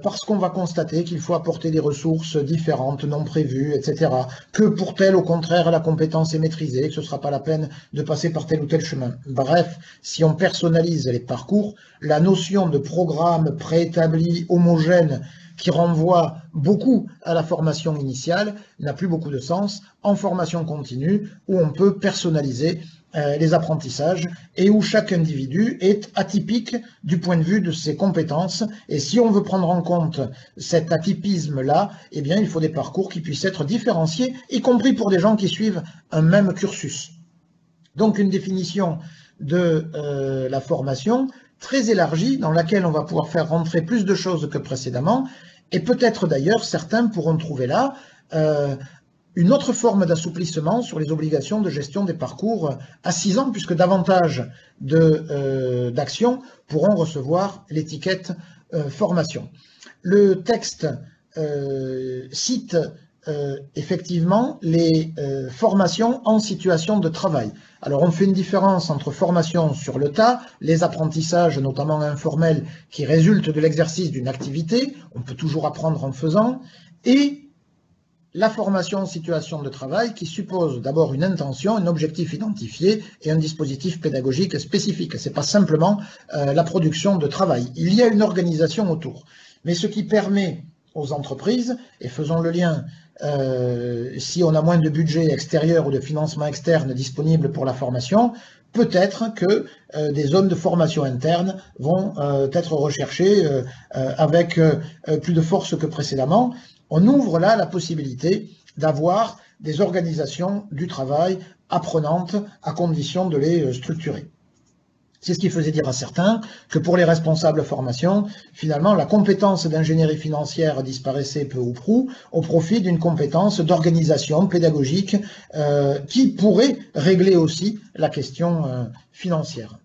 parce qu'on va constater qu'il faut apporter des ressources différentes, non prévues, etc. Que pour tel, au contraire, la compétence est maîtrisée, que ce ne sera pas la peine de passer par tel ou tel chemin. Bref, si on personnalise les parcours, la notion de programme préétabli, homogène, qui renvoie beaucoup à la formation initiale, n'a plus beaucoup de sens en formation continue, où on peut personnaliser les apprentissages et où chaque individu est atypique du point de vue de ses compétences. Et si on veut prendre en compte cet atypisme-là, eh bien, il faut des parcours qui puissent être différenciés, y compris pour des gens qui suivent un même cursus. Donc, une définition de la formation très élargie, dans laquelle on va pouvoir faire rentrer plus de choses que précédemment, et peut-être d'ailleurs, certains pourront trouver là une autre forme d'assouplissement sur les obligations de gestion des parcours à 6 ans, puisque davantage d'actions pourront recevoir l'étiquette formation. Le texte cite effectivement les formations en situation de travail. Alors on fait une différence entre formation sur le tas, les apprentissages notamment informels qui résultent de l'exercice d'une activité, on peut toujours apprendre en faisant, et la formation en situation de travail qui suppose d'abord une intention, un objectif identifié et un dispositif pédagogique spécifique. Ce n'est pas simplement la production de travail. Il y a une organisation autour. Mais ce qui permet aux entreprises, et faisons le lien, si on a moins de budget extérieur ou de financement externe disponible pour la formation, peut-être que des zones de formation interne vont être recherchées avec plus de force que précédemment. On ouvre là la possibilité d'avoir des organisations du travail apprenantes à condition de les structurer. C'est ce qui faisait dire à certains que pour les responsables formation, finalement, la compétence d'ingénierie financière disparaissait peu ou prou au profit d'une compétence d'organisation pédagogique qui pourrait régler aussi la question financière.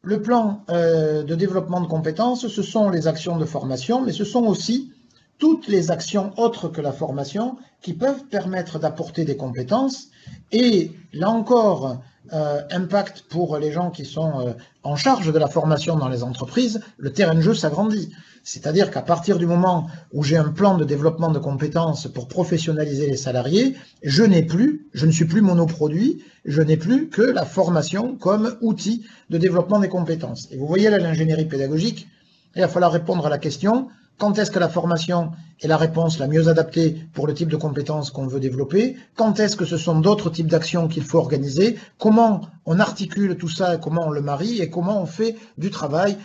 Le plan de développement de compétences, ce sont les actions de formation, mais ce sont aussi toutes les actions autres que la formation qui peuvent permettre d'apporter des compétences. Et là encore, impact pour les gens qui sont en charge de la formation dans les entreprises, le terrain de jeu s'agrandit. C'est-à-dire qu'à partir du moment où j'ai un plan de développement de compétences pour professionnaliser les salariés, je ne suis plus monoproduit, je n'ai plus que la formation comme outil de développement des compétences. Et vous voyez là l'ingénierie pédagogique, il va falloir répondre à la question, quand est-ce que la formation est la réponse la mieux adaptée pour le type de compétences qu'on veut développer? Quand est-ce que ce sont d'autres types d'actions qu'il faut organiser? Comment on articule tout ça et comment on le marie? Et comment on fait du travail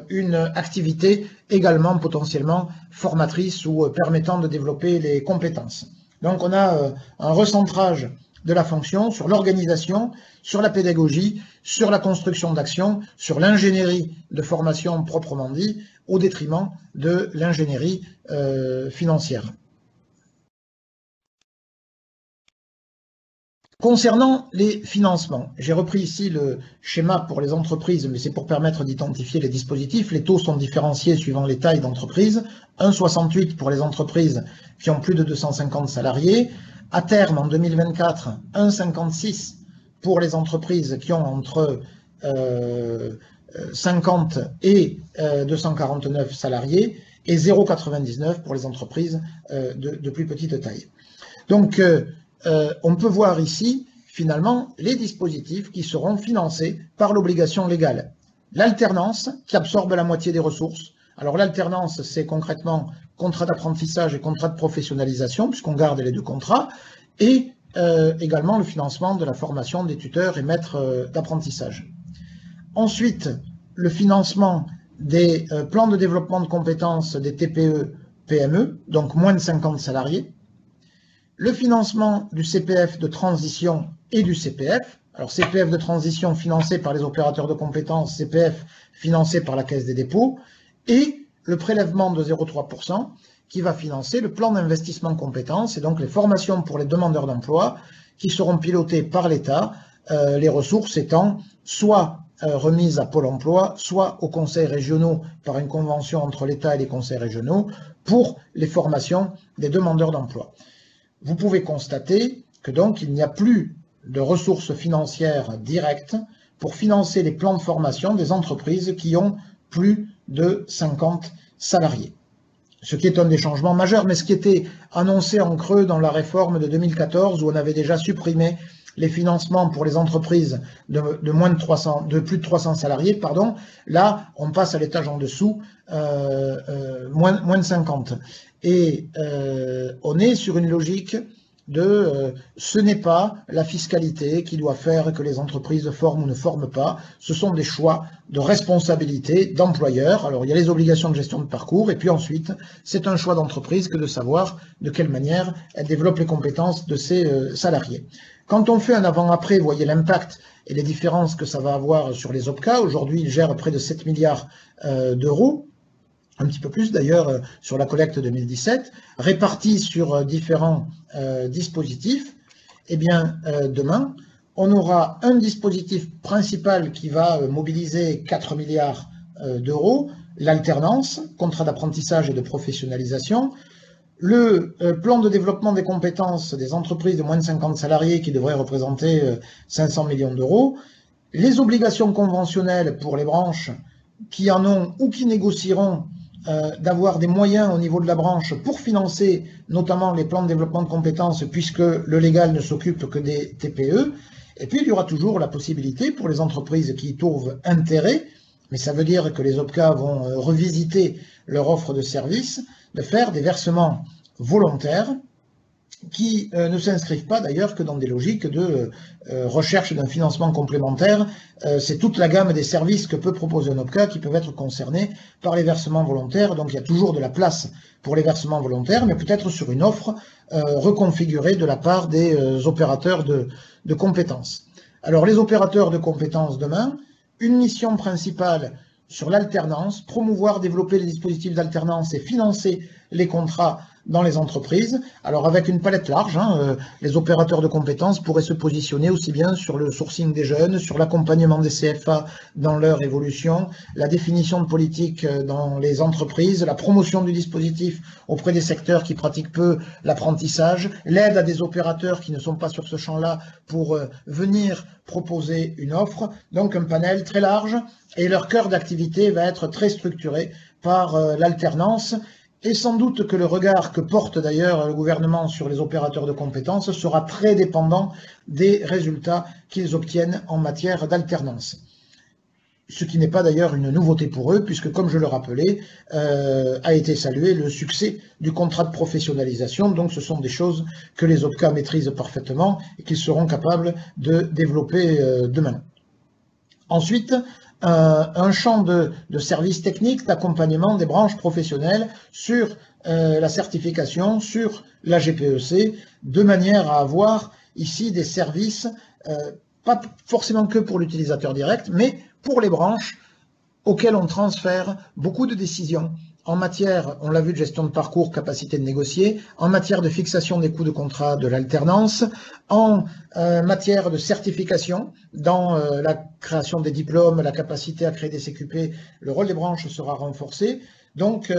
une activité également potentiellement formatrice ou permettant de développer les compétences? Donc on a un recentrage de la fonction sur l'organisation, sur la pédagogie, sur la construction d'actions, sur l'ingénierie de formation proprement dit, au détriment de l'ingénierie financière. Concernant les financements, j'ai repris ici le schéma pour les entreprises, mais c'est pour permettre d'identifier les dispositifs. Les taux sont différenciés suivant les tailles d'entreprise. 1,68 pour les entreprises qui ont plus de 250 salariés. À terme, en 2024, 1,56 pour les entreprises qui ont entre 50 et 249 salariés et 0,99 pour les entreprises de plus petite taille. Donc, on peut voir ici, finalement, les dispositifs qui seront financés par l'obligation légale. L'alternance, qui absorbe la moitié des ressources. Alors, l'alternance, c'est concrètement contrat d'apprentissage et contrat de professionnalisation, puisqu'on garde les deux contrats, et également le financement de la formation des tuteurs et maîtres d'apprentissage. Ensuite, le financement des plans de développement de compétences des TPE-PME, donc moins de 50 salariés. Le financement du CPF de transition et du CPF. Alors CPF de transition financé par les opérateurs de compétences, CPF financé par la Caisse des dépôts, et le prélèvement de 0,3% qui va financer le plan d'investissement compétences et donc les formations pour les demandeurs d'emploi qui seront pilotées par l'État, les ressources étant soit remises à Pôle emploi, soit aux conseils régionaux par une convention entre l'État et les conseils régionaux pour les formations des demandeurs d'emploi. Vous pouvez constater que donc il n'y a plus de ressources financières directes pour financer les plans de formation des entreprises qui ont plus de 50 salariés. Ce qui est un des changements majeurs, mais ce qui était annoncé en creux dans la réforme de 2014 où on avait déjà supprimé les financements pour les entreprises de plus de 300 salariés, pardon. Là, on passe à l'étage en dessous, moins de 50. Et on est sur une logique de ce n'est pas la fiscalité qui doit faire que les entreprises forment ou ne forment pas, ce sont des choix de responsabilité d'employeurs. Alors il y a les obligations de gestion de parcours et puis ensuite c'est un choix d'entreprise que de savoir de quelle manière elle développe les compétences de ses salariés. Quand on fait un avant-après, vous voyez l'impact et les différences que ça va avoir sur les OPCA. Aujourd'hui, ils gèrent près de 7 milliards d'euros. Un petit peu plus d'ailleurs sur la collecte 2017, répartis sur différents dispositifs. Eh bien, demain, on aura un dispositif principal qui va mobiliser 4 milliards d'euros, l'alternance, contrat d'apprentissage et de professionnalisation, le plan de développement des compétences des entreprises de moins de 50 salariés qui devrait représenter 500 millions d'euros, les obligations conventionnelles pour les branches qui en ont ou qui négocieront d'avoir des moyens au niveau de la branche pour financer notamment les plans de développement de compétences puisque le légal ne s'occupe que des TPE. Et puis il y aura toujours la possibilité pour les entreprises qui y trouvent intérêt, mais ça veut dire que les OPCA vont revisiter leur offre de services, de faire des versements volontaires qui ne s'inscrivent pas d'ailleurs que dans des logiques de recherche d'un financement complémentaire. C'est toute la gamme des services que peut proposer un OPCA qui peuvent être concernés par les versements volontaires. Donc il y a toujours de la place pour les versements volontaires, mais peut-être sur une offre reconfigurée de la part des opérateurs de compétences. Alors les opérateurs de compétences demain, une mission principale sur l'alternance, promouvoir, développer les dispositifs d'alternance et financer les contrats dans les entreprises. Alors avec une palette large, les opérateurs de compétences pourraient se positionner aussi bien sur le sourcing des jeunes, sur l'accompagnement des CFA dans leur évolution, la définition de politique dans les entreprises, la promotion du dispositif auprès des secteurs qui pratiquent peu l'apprentissage, l'aide à des opérateurs qui ne sont pas sur ce champ-là pour venir proposer une offre. Donc un panel très large et leur cœur d'activité va être très structuré par l'alternance. Et sans doute que le regard que porte d'ailleurs le gouvernement sur les opérateurs de compétences sera très dépendant des résultats qu'ils obtiennent en matière d'alternance. Ce qui n'est pas d'ailleurs une nouveauté pour eux, puisque comme je le rappelais, a été salué le succès du contrat de professionnalisation. Donc ce sont des choses que les OPCA maîtrisent parfaitement et qu'ils seront capables de développer demain. Ensuite, un champ de services techniques d'accompagnement des branches professionnelles sur la certification, sur la GPEC, de manière à avoir ici des services, pas forcément que pour l'utilisateur direct, mais pour les branches auxquelles on transfère beaucoup de décisions en matière, on l'a vu, de gestion de parcours, capacité de négocier, en matière de fixation des coûts de contrat de l'alternance, en matière de certification, dans la création des diplômes, la capacité à créer des CQP, le rôle des branches sera renforcé. Donc,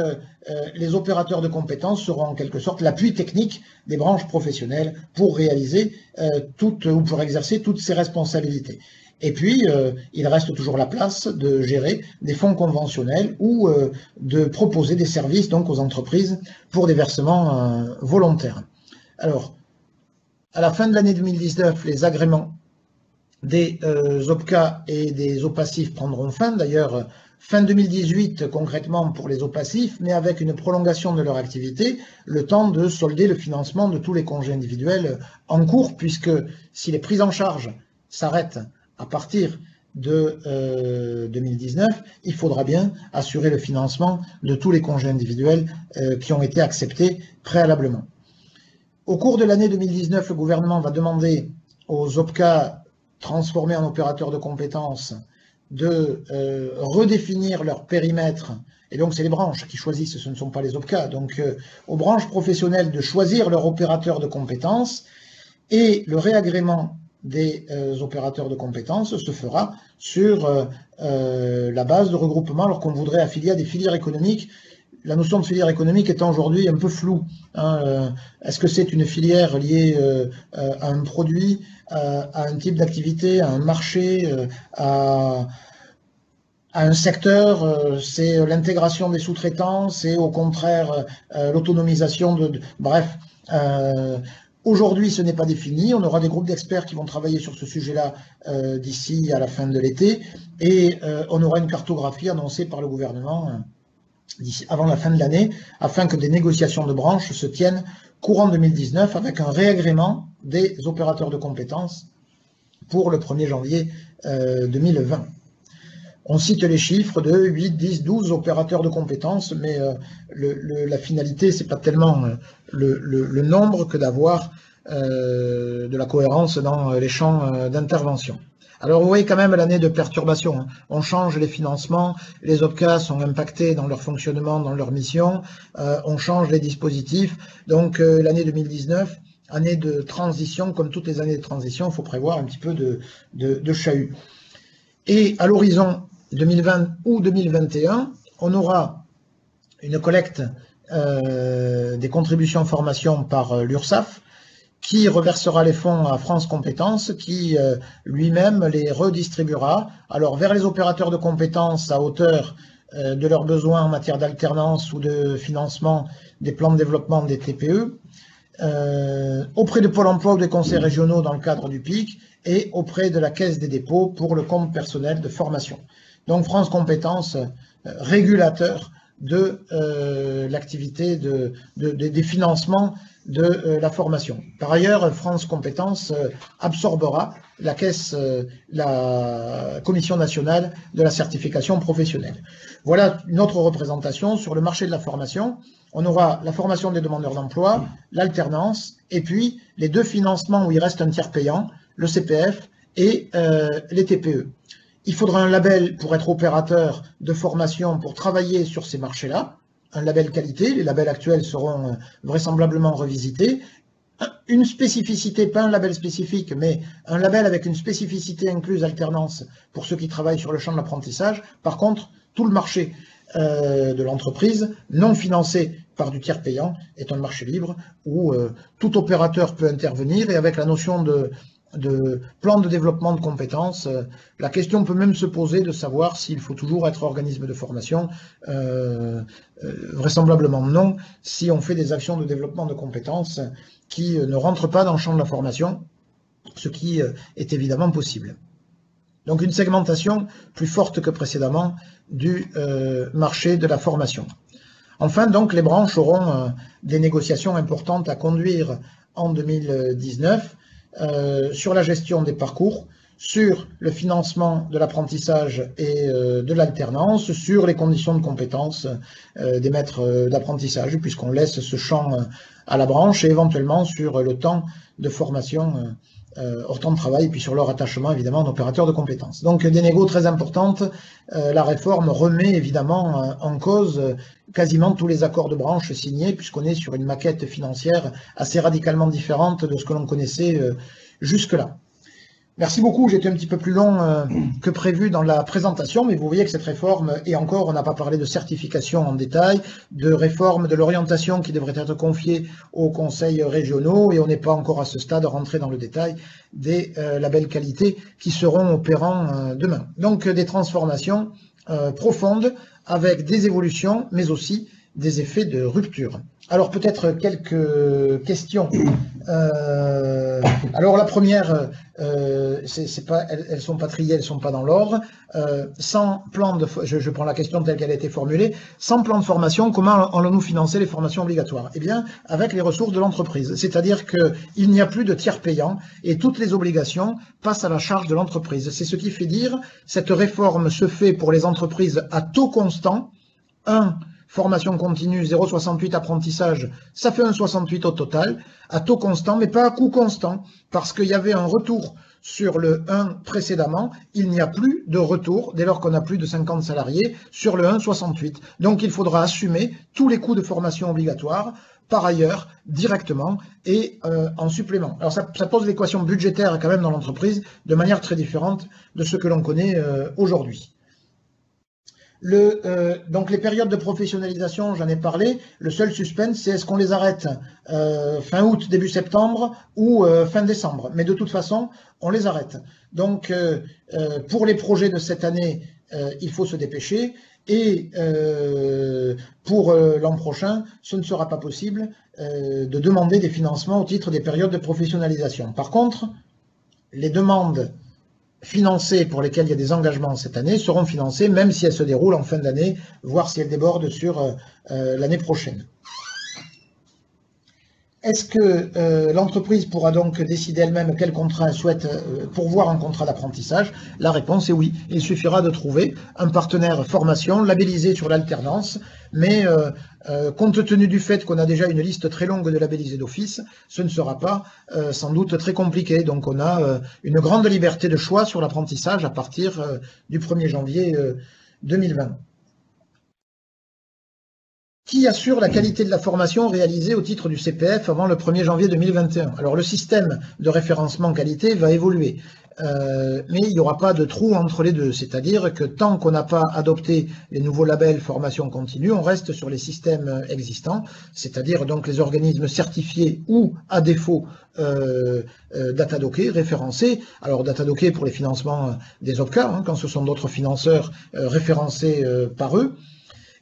les opérateurs de compétences seront en quelque sorte l'appui technique des branches professionnelles pour réaliser ou pour exercer toutes ces responsabilités. Et puis, il reste toujours la place de gérer des fonds conventionnels ou de proposer des services donc aux entreprises pour des versements volontaires. Alors, à la fin de l'année 2019, les agréments des OPCA et des OPACIF prendront fin. D'ailleurs, fin 2018 concrètement pour les eaux passifs, mais avec une prolongation de leur activité, le temps de solder le financement de tous les congés individuels en cours, puisque si les prises en charge s'arrêtent à partir de 2019, il faudra bien assurer le financement de tous les congés individuels qui ont été acceptés préalablement. Au cours de l'année 2019, le gouvernement va demander aux OPCA transformés en opérateurs de compétences de redéfinir leur périmètre, et donc c'est les branches qui choisissent, ce ne sont pas les OPCA, donc aux branches professionnelles de choisir leur opérateur de compétences, et le réagrément des opérateurs de compétences se fera sur la base de regroupement, alors qu'on voudrait affilier à des filières économiques. La notion de filière économique étant aujourd'hui un peu floue. Est-ce que c'est une filière liée à un produit, à un type d'activité, à un marché, à un secteur, c'est l'intégration des sous-traitants, c'est au contraire l'autonomisation bref. Aujourd'hui, ce n'est pas défini. On aura des groupes d'experts qui vont travailler sur ce sujet-là d'ici à la fin de l'été, et on aura une cartographie annoncée par le gouvernement avant la fin de l'année, afin que des négociations de branches se tiennent courant 2019 avec un réagrément des opérateurs de compétences pour le 1er janvier 2020. On cite les chiffres de 8, 10, 12 opérateurs de compétences, mais la finalité, c'est pas tellement le nombre que d'avoir de la cohérence dans les champs d'intervention. Alors vous voyez quand même l'année de perturbation. On change les financements, les OPCA sont impactés dans leur fonctionnement, dans leur mission, on change les dispositifs. Donc l'année 2019, année de transition, comme toutes les années de transition, il faut prévoir un petit peu de chahut. Et à l'horizon 2020 ou 2021, on aura une collecte des contributions formation par l'URSSAF, qui reversera les fonds à France Compétences, qui lui-même les redistribuera, alors vers les opérateurs de compétences à hauteur de leurs besoins en matière d'alternance ou de financement des plans de développement des TPE, auprès de Pôle emploi ou des conseils régionaux dans le cadre du PIC, et auprès de la Caisse des dépôts pour le compte personnel de formation. Donc France Compétences, régulateur de l'activité des financements de la formation. Par ailleurs, France Compétences absorbera la Commission nationale de la certification professionnelle. Voilà une autre représentation sur le marché de la formation. On aura la formation des demandeurs d'emploi, l'alternance, et puis les deux financements où il reste un tiers payant, le CPF et les TPE. Il faudra un label pour être opérateur de formation pour travailler sur ces marchés-là, un label qualité, les labels actuels seront vraisemblablement revisités, une spécificité, pas un label spécifique, mais un label avec une spécificité incluse alternance pour ceux qui travaillent sur le champ de l'apprentissage. Par contre, tout le marché de l'entreprise, non financé par du tiers payant, est un marché libre où tout opérateur peut intervenir, et avec la notion de plan de développement de compétences, la question peut même se poser de savoir s'il faut toujours être organisme de formation. Vraisemblablement non, si on fait des actions de développement de compétences qui ne rentrent pas dans le champ de la formation, ce qui est évidemment possible. Donc une segmentation plus forte que précédemment du marché de la formation. Enfin, donc, les branches auront des négociations importantes à conduire en 2019 sur la gestion des parcours, sur le financement de l'apprentissage et de l'alternance, sur les conditions de compétences des maîtres d'apprentissage, puisqu'on laisse ce champ à la branche, et éventuellement sur le temps de formation hors temps de travail, et puis sur leur attachement évidemment en opérateur de compétences. Donc des négos très importantes. La réforme remet évidemment en cause quasiment tous les accords de branche signés, puisqu'on est sur une maquette financière assez radicalement différente de ce que l'on connaissait jusque-là. Merci beaucoup, j'étais un petit peu plus long que prévu dans la présentation, mais vous voyez que cette réforme, et encore, on n'a pas parlé de certification en détail, de réforme de l'orientation qui devrait être confiée aux conseils régionaux, et on n'est pas encore à ce stade rentré dans le détail des labels qualité qui seront opérants demain. Donc des transformations profondes avec des évolutions, mais aussi des effets de rupture. Alors peut-être quelques questions. Alors la première, elles sont pas triées, elles sont pas dans l'ordre. Sans plan de, je prends la question telle qu'elle a été formulée. Sans plan de formation, comment allons-nous financer les formations obligatoires? Eh bien, avec les ressources de l'entreprise. C'est-à-dire qu'il n'y a plus de tiers payants et toutes les obligations passent à la charge de l'entreprise. C'est ce qui fait dire cette réforme se fait pour les entreprises à taux constant. Formation continue, 0,68 apprentissage, ça fait 1,68 au total, à taux constant, mais pas à coût constant, parce qu'il y avait un retour sur le 1 précédemment, il n'y a plus de retour, dès lors qu'on a plus de 50 salariés, sur le 1,68. Donc il faudra assumer tous les coûts de formation obligatoire, par ailleurs, directement et en supplément. Alors ça pose l'équation budgétaire quand même dans l'entreprise de manière très différente de ce que l'on connaît aujourd'hui. Donc les périodes de professionnalisation, j'en ai parlé, le seul suspense, c'est est-ce qu'on les arrête fin août, début septembre ou fin décembre. Mais de toute façon, on les arrête. Donc pour les projets de cette année, il faut se dépêcher. Et pour l'an prochain, ce ne sera pas possible de demander des financements au titre des périodes de professionnalisation. Par contre, les demandes financées pour lesquelles il y a des engagements cette année seront financées même si elles se déroulent en fin d'année, voire si elles débordent sur l'année prochaine. Est-ce que l'entreprise pourra donc décider elle-même quel contrat elle souhaite pourvoir un contrat d'apprentissage? La réponse est oui. Il suffira de trouver un partenaire formation labellisé sur l'alternance, mais compte tenu du fait qu'on a déjà une liste très longue de labellisés d'office, ce ne sera pas sans doute très compliqué. Donc on a une grande liberté de choix sur l'apprentissage à partir du 1er janvier 2020. Qui assure la qualité de la formation réalisée au titre du CPF avant le 1er janvier 2021? Alors le système de référencement qualité va évoluer, mais il n'y aura pas de trou entre les deux, c'est-à-dire que tant qu'on n'a pas adopté les nouveaux labels formation continue, on reste sur les systèmes existants, c'est-à-dire donc les organismes certifiés ou à défaut Datadocké référencés. Alors Datadocké pour les financements des OPCA, hein, quand ce sont d'autres financeurs référencés par eux.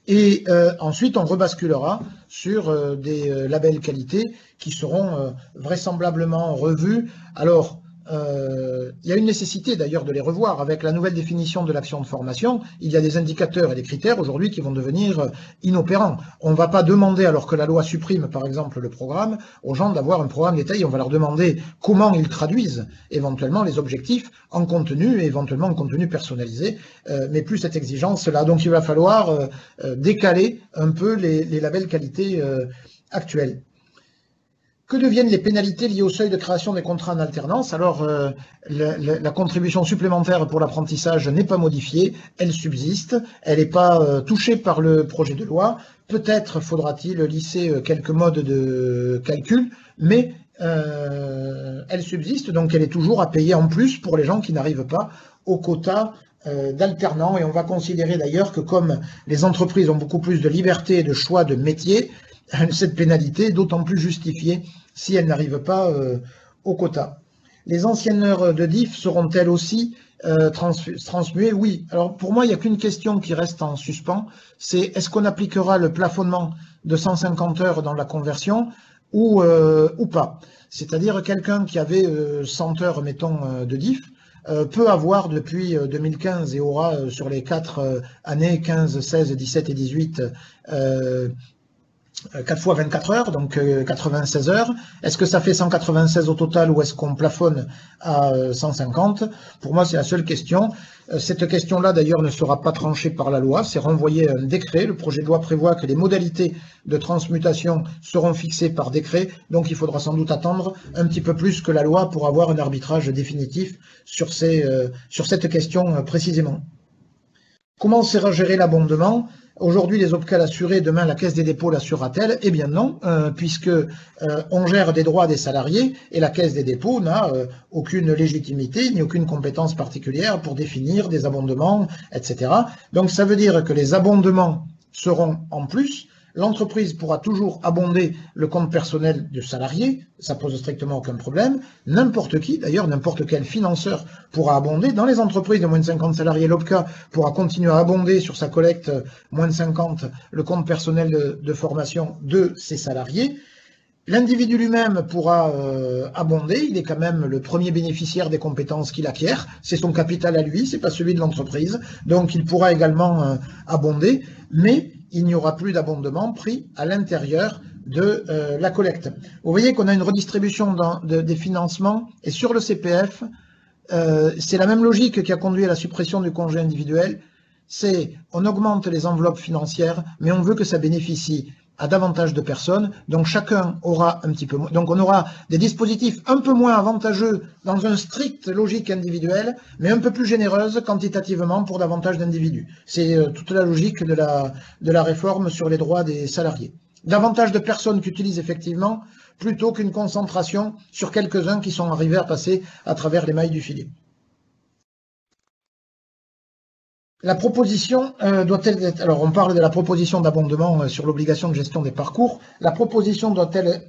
Et ensuite, on rebasculera sur des labels qualité qui seront vraisemblablement revus. Alors, il y a une nécessité d'ailleurs de les revoir. Avec la nouvelle définition de l'action de formation, il y a des indicateurs et des critères aujourd'hui qui vont devenir inopérants. On ne va pas demander, alors que la loi supprime par exemple le programme, aux gens d'avoir un programme détaillé. On va leur demander comment ils traduisent éventuellement les objectifs en contenu et éventuellement en contenu personnalisé, mais plus cette exigence-là. Donc il va falloir décaler un peu les labels qualité actuels. Que deviennent les pénalités liées au seuil de création des contrats en alternance? Alors, la contribution supplémentaire pour l'apprentissage n'est pas modifiée, elle subsiste, elle n'est pas touchée par le projet de loi. Peut-être faudra-t-il lisser quelques modes de calcul, mais elle subsiste, donc elle est toujours à payer en plus pour les gens qui n'arrivent pas au quota d'alternants. Et on va considérer d'ailleurs que comme les entreprises ont beaucoup plus de liberté et de choix de métier, cette pénalité est d'autant plus justifiée si elles n'arrivent pas au quota. Les anciennes heures de DIF seront-elles aussi transmuées? Oui. Alors pour moi, il n'y a qu'une question qui reste en suspens, c'est est-ce qu'on appliquera le plafonnement de 150 heures dans la conversion ou pas? C'est-à-dire quelqu'un qui avait 100 heures, mettons, de DIF, peut avoir depuis 2015 et aura sur les 4 années, 15, 16, 17 et 18, 4 fois 24 heures, donc 96 heures. Est-ce que ça fait 196 au total ou est-ce qu'on plafonne à 150? Pour moi, c'est la seule question. Cette question-là, d'ailleurs, ne sera pas tranchée par la loi. C'est renvoyé à un décret. Le projet de loi prévoit que les modalités de transmutation seront fixées par décret. Donc, il faudra sans doute attendre un petit peu plus que la loi pour avoir un arbitrage définitif sur cette question précisément. Comment sera géré l'abondement? Aujourd'hui, les OPCA l'assurent, demain la Caisse des dépôts l'assurera-t-elle? Eh bien non, puisque on gère des droits des salariés et la Caisse des dépôts n'a aucune légitimité ni aucune compétence particulière pour définir des abondements, etc. Donc ça veut dire que les abondements seront en plus, L'entreprise pourra toujours abonder le compte personnel du salarié, ça pose strictement aucun problème. N'importe qui, d'ailleurs, n'importe quel financeur pourra abonder. Dans les entreprises de moins de 50 salariés, l'OPCA pourra continuer à abonder sur sa collecte moins de 50 le compte personnel de formation de ses salariés. L'individu lui-même pourra abonder, il est quand même le premier bénéficiaire des compétences qu'il acquiert, c'est son capital à lui, c'est pas celui de l'entreprise, donc il pourra également abonder, mais il n'y aura plus d'abondement pris à l'intérieur de la collecte. Vous voyez qu'on a une redistribution des financements, et sur le CPF, c'est la même logique qui a conduit à la suppression du congé individuel, c'est on augmente les enveloppes financières, mais on veut que ça bénéficie à davantage de personnes, donc chacun aura un petit peu moins. Donc on aura des dispositifs un peu moins avantageux dans une stricte logique individuelle, mais un peu plus généreuse quantitativement pour davantage d'individus. C'est toute la logique de la réforme sur les droits des salariés. Davantage de personnes qui utilisent effectivement, plutôt qu'une concentration sur quelques-uns qui sont arrivés à passer à travers les mailles du filet. La proposition doit-elle être... Alors, on parle de la proposition d'abondement sur l'obligation de gestion des parcours. La proposition doit-elle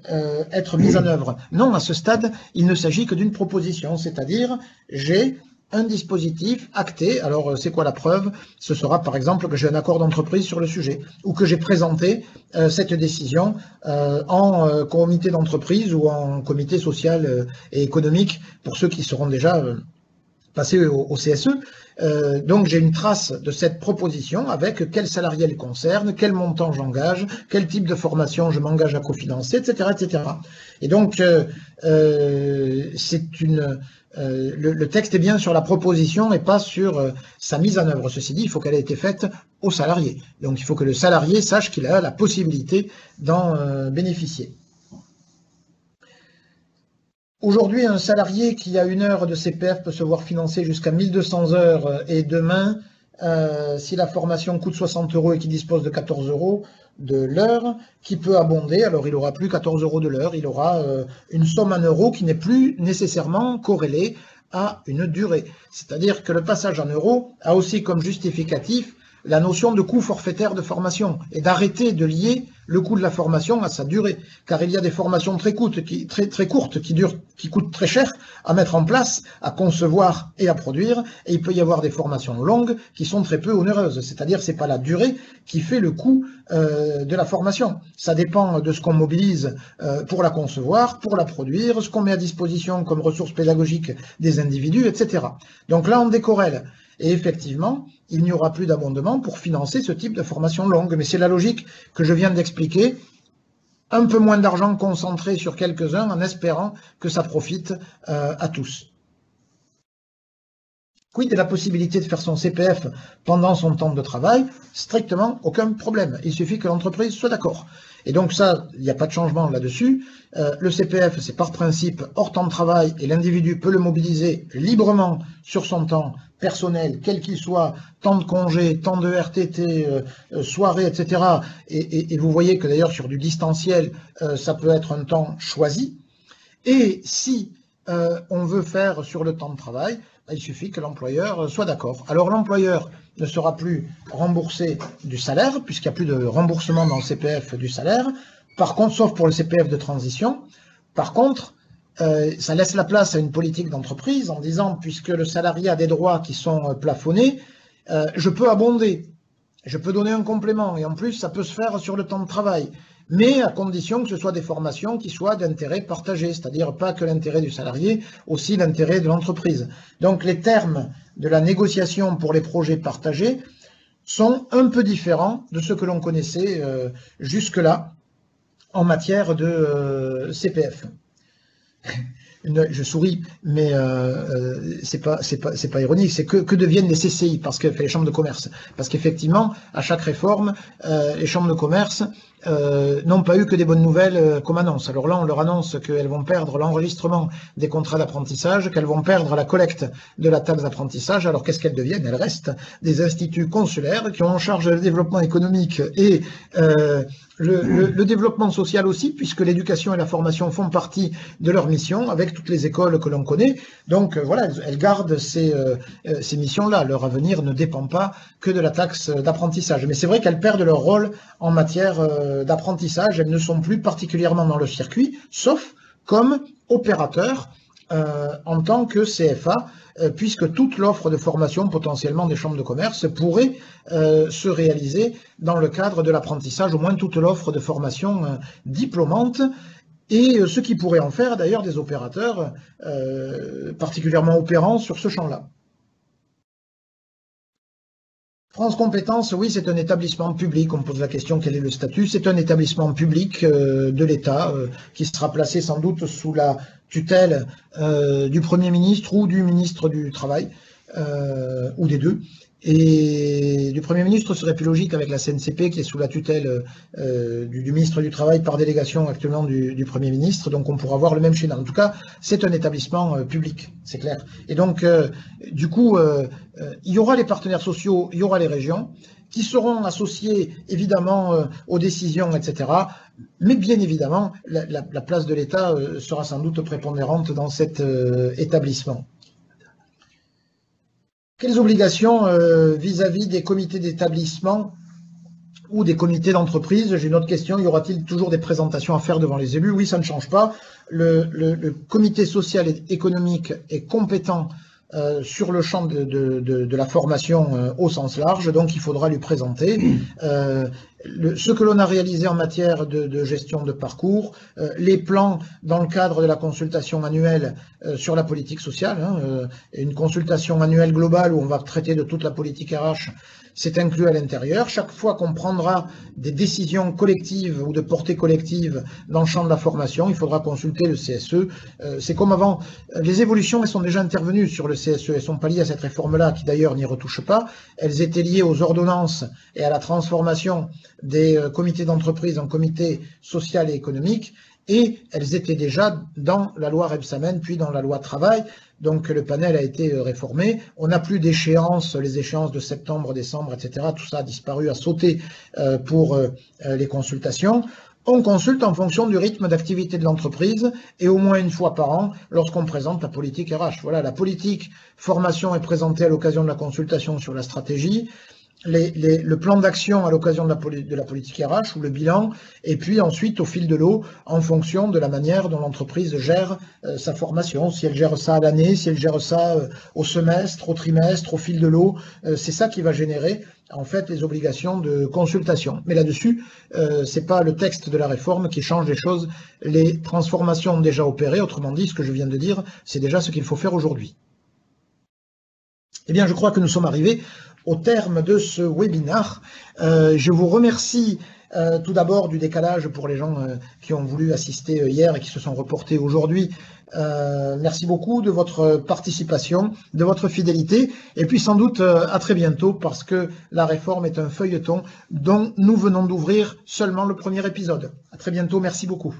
être mise en œuvre? Non, à ce stade, il ne s'agit que d'une proposition, c'est-à-dire j'ai un dispositif acté. Alors, c'est quoi la preuve? Ce sera par exemple que j'ai un accord d'entreprise sur le sujet ou que j'ai présenté cette décision en comité d'entreprise ou en comité social et économique pour ceux qui seront déjà passés au CSE. Donc j'ai une trace de cette proposition avec quel salarié elle concerne, quel montant j'engage, quel type de formation je m'engage à cofinancer, etc., etc. Et donc le texte est bien sur la proposition et pas sur sa mise en œuvre. Ceci dit, il faut qu'elle ait été faite au salarié. Donc il faut que le salarié sache qu'il a la possibilité d'en bénéficier. Aujourd'hui, un salarié qui a 1 heure de CPF peut se voir financer jusqu'à 1200 heures et demain, si la formation coûte 60 € et qu'il dispose de 14 € de l'heure, qui peut abonder, alors il n'aura plus 14 € de l'heure, il aura une somme en euros qui n'est plus nécessairement corrélée à une durée. C'est-à-dire que le passage en euros a aussi comme justificatif la notion de coût forfaitaire de formation et d'arrêter de lier le coût de la formation à sa durée. Car il y a des formations très courtes qui coûtent très cher à mettre en place, à concevoir et à produire. Et il peut y avoir des formations longues qui sont très peu onéreuses. C'est-à-dire c'est pas la durée qui fait le coût de la formation. Ça dépend de ce qu'on mobilise pour la concevoir, pour la produire, ce qu'on met à disposition comme ressources pédagogiques des individus, etc. Donc là, on décorrèle. Et effectivement, il n'y aura plus d'abondement pour financer ce type de formation longue. Mais c'est la logique que je viens d'expliquer. Un peu moins d'argent concentré sur quelques-uns en espérant que ça profite à tous. Quid de la possibilité de faire son CPF pendant son temps de travail? Strictement aucun problème. Il suffit que l'entreprise soit d'accord. Et donc ça, il n'y a pas de changement là-dessus. Le CPF, c'est par principe hors temps de travail et l'individu peut le mobiliser librement sur son temps personnel, quel qu'il soit, temps de congé, temps de RTT, soirée, etc. Et vous voyez que d'ailleurs sur du distanciel, ça peut être un temps choisi. Et si on veut faire sur le temps de travail, il suffit que l'employeur soit d'accord. Alors l'employeur ne sera plus remboursé du salaire, puisqu'il n'y a plus de remboursement dans le CPF du salaire. Par contre, sauf pour le CPF de transition, par contre, ça laisse la place à une politique d'entreprise en disant, puisque le salarié a des droits qui sont plafonnés, je peux abonder, je peux donner un complément, et en plus, ça peut se faire sur le temps de travail, mais à condition que ce soit des formations qui soient d'intérêt partagé, c'est-à-dire pas que l'intérêt du salarié, aussi l'intérêt de l'entreprise. Donc les termes de la négociation pour les projets partagés sont un peu différents de ce que l'on connaissait jusque-là en matière de CPF. Je souris, mais c'est pas ironique. C'est que deviennent les CCI, parce que les chambres de commerce, parce qu'effectivement, à chaque réforme, les chambres de commerce n'ont pas eu que des bonnes nouvelles comme annonce. Alors là, on leur annonce qu'elles vont perdre l'enregistrement des contrats d'apprentissage, qu'elles vont perdre la collecte de la taxe d'apprentissage. Alors qu'est-ce qu'elles deviennent? Elles restent des instituts consulaires qui ont en charge le développement économique et le développement social aussi, puisque l'éducation et la formation font partie de leur mission, avec toutes les écoles que l'on connaît. Donc voilà, elles gardent ces missions-là. Leur avenir ne dépend pas que de la taxe d'apprentissage. Mais c'est vrai qu'elles perdent leur rôle en matière d'apprentissage, elles ne sont plus particulièrement dans le circuit, sauf comme opérateurs en tant que CFA, puisque toute l'offre de formation potentiellement des chambres de commerce pourrait se réaliser dans le cadre de l'apprentissage, au moins toute l'offre de formation diplômante, et ce qui pourrait en faire d'ailleurs des opérateurs particulièrement opérants sur ce champ-là. France Compétences, oui, c'est un établissement public. On me pose la question, quel est le statut? C'est un établissement public de l'État qui sera placé sans doute sous la tutelle du Premier ministre ou du ministre du Travail, ou des deux. Et du Premier ministre serait plus logique avec la CNCP qui est sous la tutelle du ministre du Travail par délégation actuellement du Premier ministre, donc on pourra avoir le même schéma. En tout cas, c'est un établissement public, c'est clair. Et donc, du coup, il y aura les partenaires sociaux, il y aura les régions, qui seront associés évidemment aux décisions, etc. Mais bien évidemment, la place de l'État sera sans doute prépondérante dans cet établissement. Quelles obligations vis-à-vis des comités d'établissement ou des comités d'entreprise? J'ai une autre question, y aura-t-il toujours des présentations à faire devant les élus? Oui, ça ne change pas. Le comité social et économique est compétent sur le champ de la formation au sens large, donc il faudra lui présenter ce que l'on a réalisé en matière de gestion de parcours, les plans dans le cadre de la consultation annuelle sur la politique sociale, une consultation annuelle globale où on va traiter de toute la politique RH, c'est inclus à l'intérieur. Chaque fois qu'on prendra des décisions collectives ou de portée collective dans le champ de la formation, il faudra consulter le CSE. C'est comme avant. Les évolutions, elles sont déjà intervenues sur le CSE. Elles sont pas liées à cette réforme-là, qui d'ailleurs n'y retouche pas. Elles étaient liées aux ordonnances et à la transformation des comités d'entreprise en comités social et économique. Et elles étaient déjà dans la loi Rebsamen, puis dans la loi Travail. Donc le panel a été réformé. On n'a plus d'échéances, les échéances de septembre, décembre, etc. Tout ça a disparu, a sauté pour les consultations. On consulte en fonction du rythme d'activité de l'entreprise et au moins une fois par an lorsqu'on présente la politique RH. Voilà, la politique formation est présentée à l'occasion de la consultation sur la stratégie. Le plan d'action à l'occasion de la politique RH ou le bilan, et puis ensuite au fil de l'eau en fonction de la manière dont l'entreprise gère sa formation, si elle gère ça à l'année, si elle gère ça au semestre, au trimestre, au fil de l'eau, c'est ça qui va générer en fait les obligations de consultation. Mais là-dessus, c'est pas le texte de la réforme qui change les choses, les transformations déjà opérées, autrement dit, ce que je viens de dire, c'est déjà ce qu'il faut faire aujourd'hui. Eh bien, je crois que nous sommes arrivés au terme de ce webinaire. Je vous remercie tout d'abord du décalage pour les gens qui ont voulu assister hier et qui se sont reportés aujourd'hui. Merci beaucoup de votre participation, de votre fidélité, et puis sans doute à très bientôt, parce que la réforme est un feuilleton dont nous venons d'ouvrir seulement le premier épisode. À très bientôt, merci beaucoup.